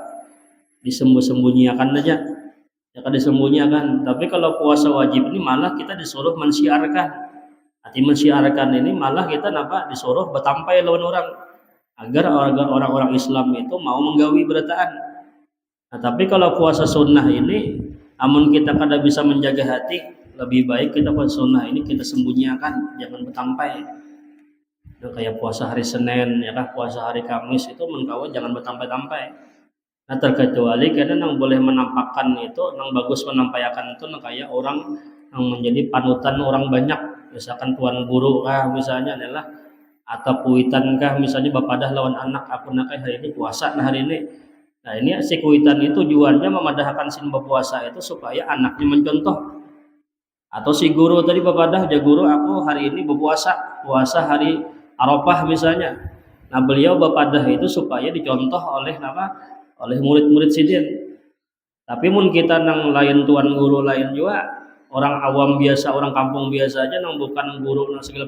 disembunyikan aja, ya kan disembunyikan. Tapi kalau puasa wajib ini malah kita disuruh mensiarkan. Arti mensiarkan ini malah kita disuruh bertampai lawan orang agar orang-orang Islam itu mau menggawi berataan. Nah, tapi kalau puasa sunnah ini amun kita kada bisa menjaga hati, lebih baik kita puasa sunnah ini kita sembunyikan, jangan bertampai. Nah, kayak puasa hari Senin ya kan, puasa hari Kamis itu menkawa jangan bertampai-tampai. Nah terkecuali karena yang boleh menampakkan itu, yang bagus menampakkan itu kayak orang yang menjadi panutan orang banyak, misalkan tuan guru kah misalnya adalah, atau kuitan kah misalnya bapadah lawan anak, aku nak hari ini puasa nah hari ini. Nah ini si kuitan itu tujuannya memadahkan sin berpuasa itu supaya anaknya mencontoh. Atau si guru tadi bapadah, ya guru aku hari ini berpuasa, puasa hari Arafah misalnya. Nah beliau bapadah itu supaya dicontoh oleh oleh murid-murid sidin. Tapi mun kita nang lain tuan guru lain juga, orang awam biasa, orang kampung biasa aja nang bukan guru nang segala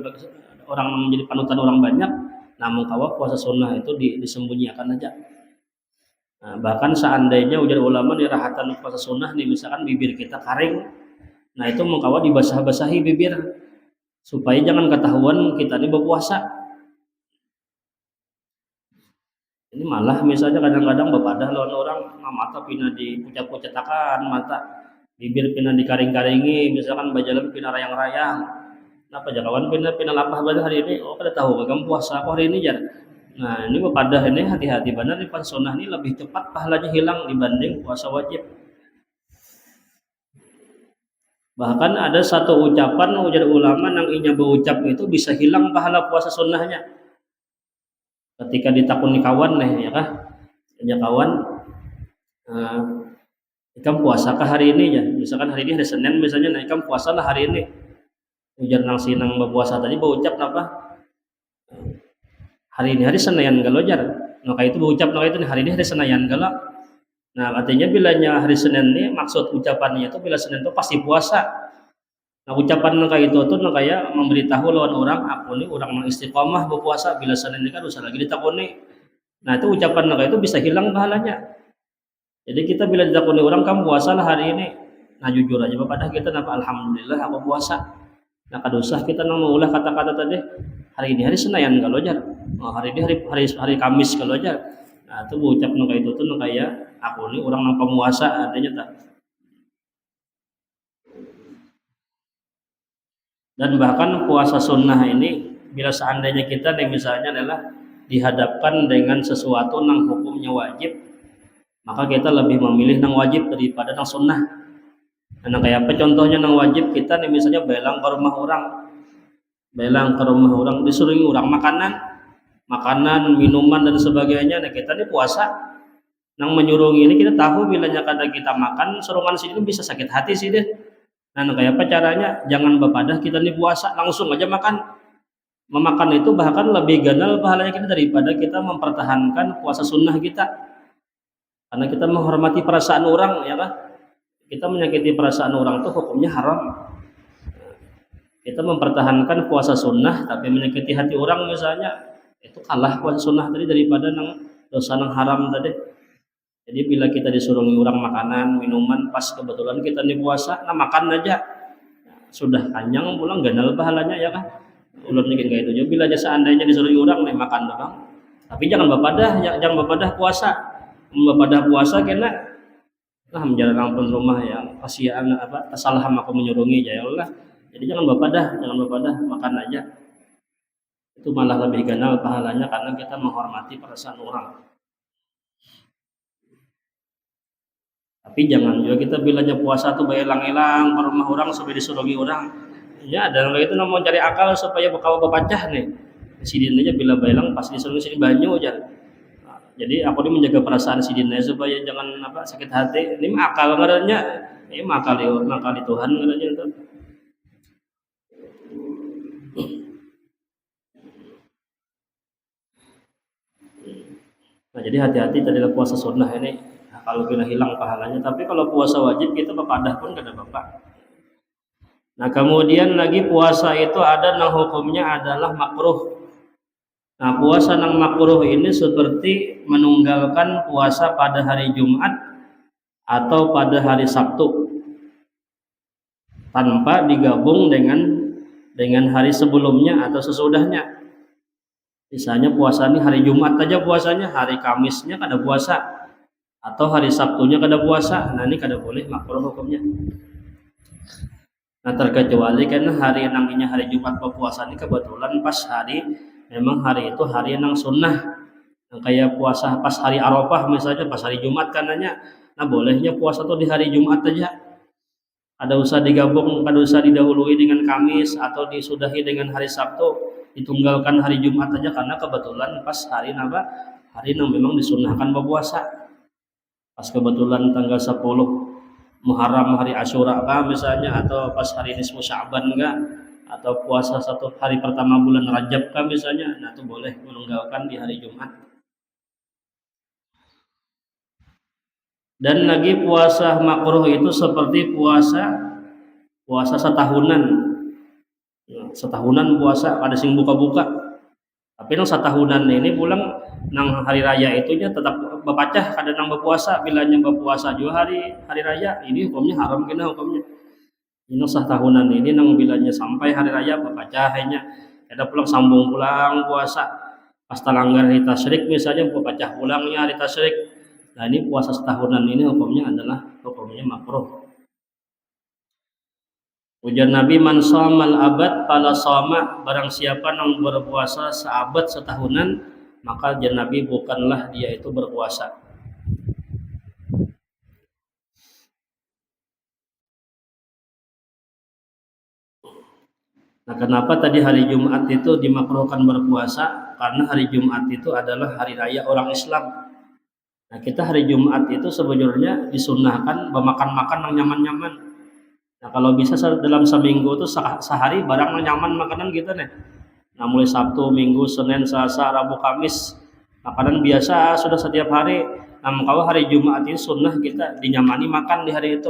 orang nang menjadi panutan orang banyak, namun kawa puasa sunnah itu disembunyikan aja. Nah, bahkan seandainya ujar ulama dirahatan puasa sunnah nih, misalkan bibir kita kering, nah itu mengkawa dibasah-basahi bibir supaya jangan ketahuan kita ini berpuasa. Ini malah misalnya kadang-kadang bapadah lawan orang, mata pina dipucat-pucatakan, mata bibir pina dikaring-karingi, misalkan bajalan pina rayang-rayang. Napa jakawan pina lapah pada hari ini, oh kada tahu kamu puasa aku hari ini jar. Nah ini bapadah ini hati-hati benar di puasa sunnah ini lebih cepat pahalanya hilang dibanding puasa wajib. Bahkan ada satu ucapan ujar ulama yang inya berucap itu bisa hilang pahala puasa sunnahnya. Ketika ditakuni kawan nih ya kah, ya kawan, ikam puasa kah hari ini ya, misalkan hari ini hari Senin misalnya, nah ikam puasa lah hari ini. Ujar nang sinang berpuasa tadi berucap apa? Hari ini hari Senin kalau jar, maka itu berucap itu hari ini hari Senin kalau. Nah artinya bilanya hari Senin ini maksud ucapannya itu bila Senin itu pasti puasa. Nah ucapan kayak itu tuh kayak memberitahu lawan orang, aku nih orang yang istiqomah berpuasa, bila Senin ini kan usah lagi ditakuni. Nah itu ucapan kayak itu bisa hilang pahalanya. Jadi kita bila ditakuni orang, kamu puasa lah hari ini, nah jujur aja pada kita alhamdulillah aku puasa. Nah kada usah kita mengulah kata-kata tadi, hari ini hari Senin kalau jar, hari ini hari Kamis kalau jar. Nah itu ucap kayak itu tuh kayak aku nih orang yang pemuasa, artinya tak. Dan bahkan puasa sunnah ini bila seandainya kita nih misalnya adalah dihadapkan dengan sesuatu yang hukumnya wajib, maka kita lebih memilih yang wajib daripada yang sunnah. Nah kayak apa contohnya yang wajib, kita nih misalnya belang ke rumah orang, disuruh orang makanan, minuman dan sebagainya. Nah kita nih puasa, nang menyuruh ini kita tahu bilanya kada kita makan, surungan sini bisa sakit hati sih deh. Nah kayak apa caranya? Jangan bepadah kita nih puasa langsung aja makan. Memakan itu bahkan lebih ganal pahalanya kita daripada kita mempertahankan puasa sunnah kita. Karena kita menghormati perasaan orang, ya kan? Kita menyakiti perasaan orang itu hukumnya haram. Kita mempertahankan puasa sunnah tapi menyakiti hati orang misalnya, itu kalah puasa sunnah tadi daripada dosa yang haram tadi. Jadi bila kita disuruh orang makanan, minuman, pas kebetulan kita nih puasa, nah makan aja, sudah kenyang pulang ganal pahalanya ya kan. Ulun bikin kayak itu. Jadi bila seandainya disuruh orang nih makan doang, tapi jangan bapadah puasa. Bapadah puasa kena lah menjalankan pun rumah yang kasihan kesalahan aku menyurungi ya Allah. Jadi jangan bapadah makan aja. Itu malah lebih ganal pahalanya karena kita menghormati perasaan orang. Tapi jangan juga kita bilanya puasa tuh baelang-elang ke rumah orang supaya disuruhi orang. Ya, dan kalau itu mau cari akal supaya bakal bepacah nih. sidin aja bila baelang pas disuruh sini banyu aja. Nah, jadi aku ini menjaga perasaan sidin aja supaya jangan sakit hati. Ini mah akal ngarannya, ini makali Tuhan ngarannya itu. Nah, jadi hati-hati tadi puasa sunnah ini. Nah, kalau kita hilang pahalanya, tapi kalau puasa wajib kita bepadah pun kada apa-apa. Nah, kemudian lagi puasa itu ada nang hukumnya adalah makruh. Nah, puasa nang makruh ini seperti menunggalkan puasa pada hari Jumat atau pada hari Sabtu tanpa digabung dengan hari sebelumnya atau sesudahnya. Misalnya puasa ini hari Jumat aja puasanya, hari Kamisnya kada puasa, atau hari Sabtunya kada puasa. Nah, ini kada boleh, makruh hukumnya. Nah, terkecuali karena hari namanya hari Jumat puasa ini kebetulan pas memang hari itu hari nang sunnah. Nah, kayak puasa pas hari Arafah misalnya, pas hari Jumat kananya. Nah, bolehnya puasa tuh di hari Jumat aja. Ada usah digabung, kada usah didahului dengan Kamis atau disudahi dengan hari Sabtu. Ditunggalkan hari Jumat aja karena kebetulan pas hari yang memang disunnahkan berpuasa. Pas kebetulan tanggal 10 Muharram hari Asyura misalnya, atau pas hari nisfu Sya'ban atau puasa satu hari pertama bulan Rajab misalnya, nah itu boleh menunggalkan di hari Jumat. Dan lagi puasa makruh itu seperti puasa setahunan. Setahunan puasa pada sing buka-buka, tapi nang setahunan ini pulang nang hari raya itunya tetap bapacah kada nang berpuasa. Bilanya berpuasa juga hari raya ini hukumnya haram kena hukumnya. Ini setahunan ini nang bilanya sampai hari raya bapacah hanya ada pulang sambung pulang puasa pas talanggar hari tasyrik misalnya bapacah pulangnya hari tasyrik. Nah, ini puasa setahunan ini hukumnya makruh. Ujar Nabi, man shamal abad fala shama, barang siapa yang berpuasa seabad setahunan, maka ujar Nabi bukanlah dia itu berpuasa. Nah, kenapa tadi hari Jumat itu dimakruhkan berpuasa? Karena hari Jumat itu adalah hari raya orang Islam. Nah, kita hari Jumat itu sebenarnya disunnahkan makan-makan yang nyaman-nyaman. Nah, kalau bisa dalam seminggu itu sehari barang nyaman makanan kita nih. Nah, mulai Sabtu, Minggu, Senin, Selasa, Rabu, Kamis makanan biasa sudah setiap hari. Nah, kalau hari Jumat itu sunnah kita dinyamani makan di hari itu.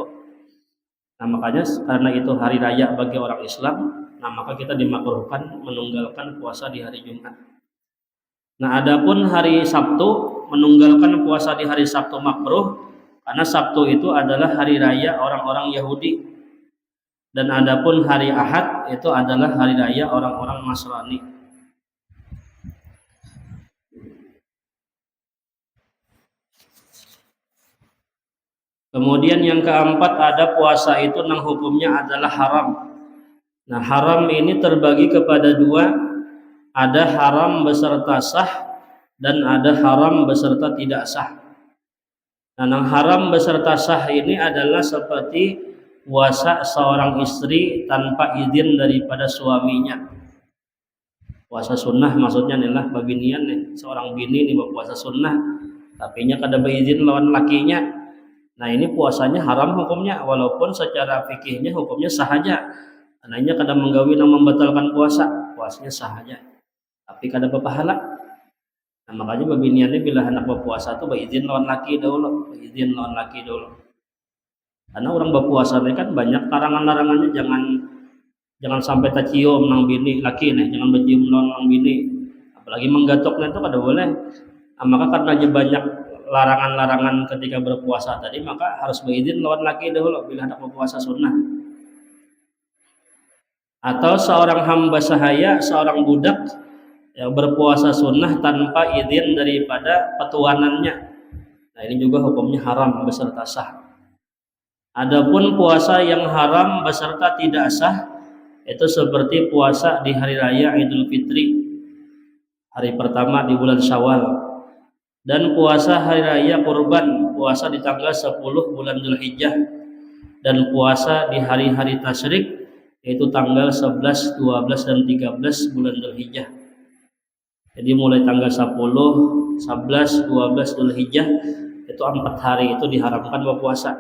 Nah, makanya karena itu hari raya bagi orang Islam, nah maka kita dimakruhkan menunggalkan puasa di hari Jumat. Nah, adapun hari Sabtu, menunggalkan puasa di hari Sabtu makruh karena Sabtu itu adalah hari raya orang-orang Yahudi. Dan adapun hari Ahad itu adalah hari raya orang-orang Nasrani. Kemudian yang keempat ada puasa itu nang hukumnya adalah haram. Nah, haram ini terbagi kepada dua. Ada haram beserta sah dan ada haram beserta tidak sah. Nah, nang haram beserta sah ini adalah seperti puasa seorang istri tanpa izin daripada suaminya. Puasa sunnah maksudnya adalah babinian nih, seorang bini nih berpuasa sunnah tapi nya kada beizin lawan lakinya. Nah, ini puasanya haram hukumnya walaupun secara fikihnya hukumnya sah aja. Karena kada menggawi nang membatalkan puasanya sah aja. Tapi kada berpahala. Nah, makanya babiniannya bila hendak berpuasa tuh beizin lawan laki dulu. Karena orang berpuasa ini kan banyak larangan-larangannya, jangan sampai tercium nang bini laki nih, jangan bercium nang bini, apalagi menggatoknya itu kada boleh. Nah, maka karena banyak larangan-larangan ketika berpuasa tadi, maka harus berizin lawan laki dahulu bila hendak berpuasa sunnah. Atau seorang hamba sahaya, seorang budak yang berpuasa sunnah tanpa izin daripada petuanannya. Nah, ini juga hukumnya haram beserta sah. Adapun puasa yang haram beserta tidak sah itu seperti puasa di hari raya Idul Fitri, hari pertama di bulan Syawal, dan puasa hari raya Kurban, puasa di tanggal 10 bulan Dzulhijjah, dan puasa di hari-hari tasyrik yaitu tanggal 11, 12 dan 13 bulan Dzulhijjah. Jadi mulai tanggal 10, 11, 12 Dzulhijjah itu 4 hari itu diharamkan berpuasa.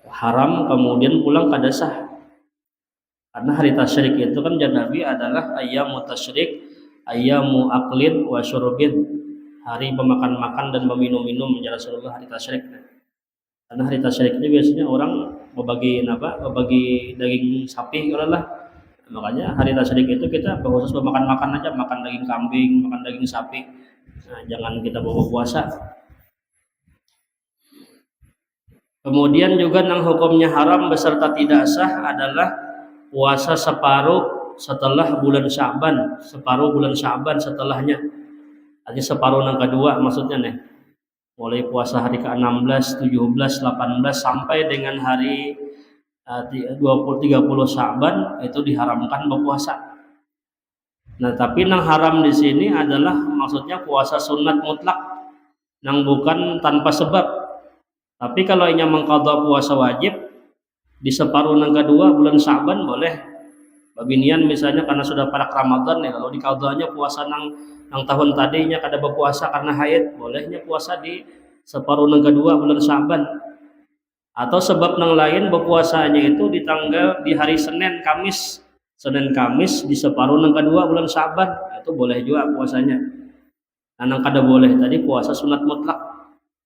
Haram kemudian pulang kada sah. Karena hari tasyrik itu kan Nabi adalah ayyamu tasyrik, ayyamu aklin wa syurbin. Hari pemakan-makan dan meminum-minum ya Rasulullah hari tasyrik. Karena hari tasyrik ini biasanya orang membagi daging sapi kalau lah. Makanya hari tasyrik itu kita khusus makan-makan aja, makan daging kambing, makan daging sapi. Nah, jangan kita bawa puasa. Kemudian juga nang hukumnya haram beserta tidak sah adalah puasa separuh setelah bulan Sya'ban, separuh bulan Sya'ban setelahnya. Artinya separuh nang kedua maksudnya nih. Mulai puasa hari ke-16, 17, 18 sampai dengan hari 20 30 Sya'ban itu diharamkan berpuasa. Nah, tapi nang haram di sini adalah maksudnya puasa sunat mutlak, nang bukan tanpa sebab. Tapi kalau inya mengqadha puasa wajib di separuh nang kedua bulan Sya'ban boleh. Babinian misalnya karena sudah parak Ramadan ya, kalau dikadanya puasa nang tahun tadinya kada berpuasa karena haid, bolehnya puasa di separuh nang kedua bulan Sya'ban. Atau sebab nang lain berpuasanya itu di hari Senin Kamis di separuh nang kedua bulan Sya'ban, itu boleh juga puasanya. Nah, nang kada boleh tadi puasa sunat mutlak.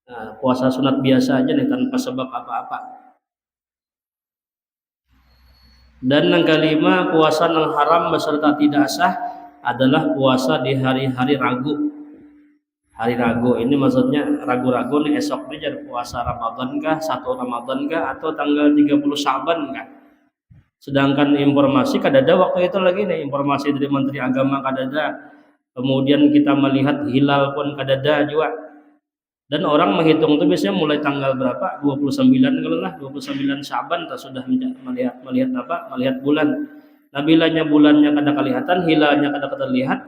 Nah, puasa sunat biasa aja nih tanpa sebab apa-apa. Dan yang kelima, puasa yang haram beserta tidak sah adalah puasa di hari-hari Ragu. Hari Ragu ini maksudnya ragu-ragu nih esok nih jadi puasa Ramadan kah, 1 Ramadan kah, atau tanggal 30 Sya'ban kah. Sedangkan informasi kada ada waktu itu lagi nih, informasi dari Menteri Agama kada ada. Kemudian kita melihat hilal pun kada ada juga. Dan orang menghitung itu biasanya mulai tanggal berapa? 29 kalau lah, 29 Sya'ban sudah melihat bulan. Nah, bilanya bulannya kada kelihatan, hilalnya kada terlihat,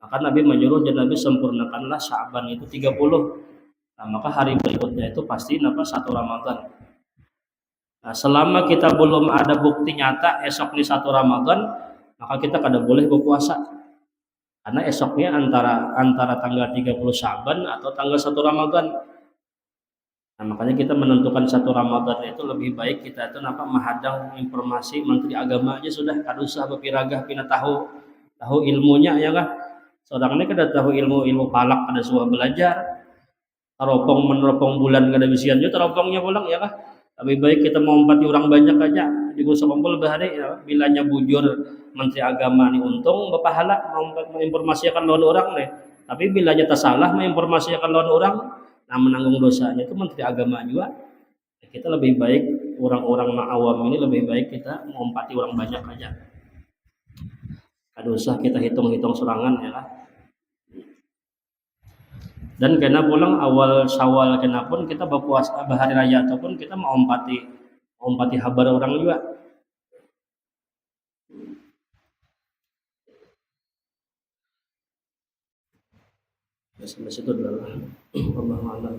maka Nabi menyuruh dan Nabi sempurnakanlah Sya'ban itu 30. Nah, maka hari berikutnya itu pasti 1 Ramadan. Nah, selama kita belum ada bukti nyata esok ini 1 Ramadan, maka kita kada boleh berpuasa. Karena esoknya antara tanggal 30 Sya'ban atau tanggal 1 Ramadan. Nah, makanya kita menentukan 1 Ramadan itu lebih baik kita itu menghadang informasi Menteri Agama aja sudah, kada usah berpiragah pina tahu ilmunya ya kah. Seorang ini kada tahu ilmu palak, kada suah belajar. Teropong meneropong bulan kada bisian juga teropongnya pulang ya kah. Lebih baik kita mengompati orang banyak aja di gusok kumpul bahari ya, bilanya bujur Menteri Agama nih untung berpahala menginformasikan lawan orang nih. Tapi bilanya tersalah menginformasikan lawan orang, nah menanggung dosanya itu Menteri Agama juga. Kita lebih baik orang-orang awam ini lebih baik kita mengompati orang banyak aja. Kada usah kita hitung-hitung serangan ya kan. Dan kena pulang awal Syawal kena pun kita berpuasa bahari raya ataupun kita mengompati habar orang juga. Sampai situ adalah pemahaman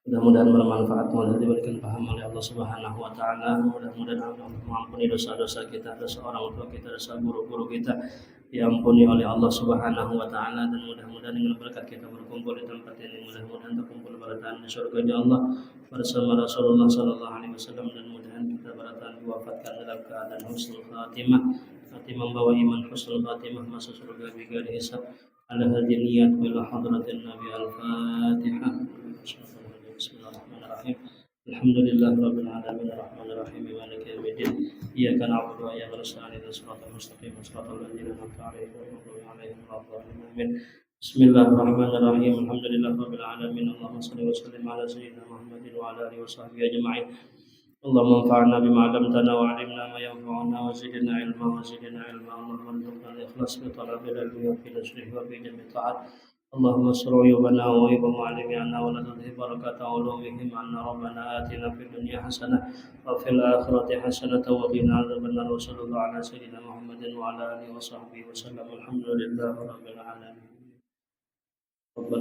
mudah-mudahan bermanfaat, mudah diberikan paham oleh Allah Subhanahu wa taala. Mudah-mudahan Allah mengampuni dosa-dosa kita, dosa orang tua kita, dosa guru-guru kita diampuni oleh Allah Subhanahu wa taala, dan mudah-mudahan dengan berkat kita berkumpul di tempat ini, mudah-mudahan terkumpul bertahan di surga Allah bersama Rasulullah sallallahu alaihi wasallam, dan mudah-mudahan kita bertahan diwafatkan dalam keadaan husnul khatimah, membawa iman husnul khatimah masuk surga bighairi hisab. Ala hadhihi niyat bil hadratin nabi al-fatihah. Bismillahirrahmanirrahim. Alhamdulillahirabbil alamin arrahmanir rahim maliki yaumiddin. Iyyaka na'budu wa iyyaka nasta'in ihdinas siratal mustaqim siratal ladzina an'amta 'alaihim ghairil maghdubi 'alaihim waladdallin. Bismillahirrahmanirrahim. Alhamdulillahirabbil alamin. Allahumma shalli wa sallim ala sayyidina Muhammadin wa ala alihi washabbihi ajma'in. Allahumma anfa'na bima 'allamtana wa 'allimna ma yanfa'una wa zidna 'ilman. Allahumma arzuqna al-ikhlas fi talabil ilmi wa fi nashrihi wa fi jami'i ta'at. اللهم استر عيوبنا وعيوب معلمنا ولا تذهب بركة علومهم عنا. ربنا آتنا في الدنيا حسنة وفي الآخرة حسنة وقنا عذاب النار. وصلى الله على سيدنا محمد وعلى آله وصحبه وسلم. الحمد لله رب العالمين.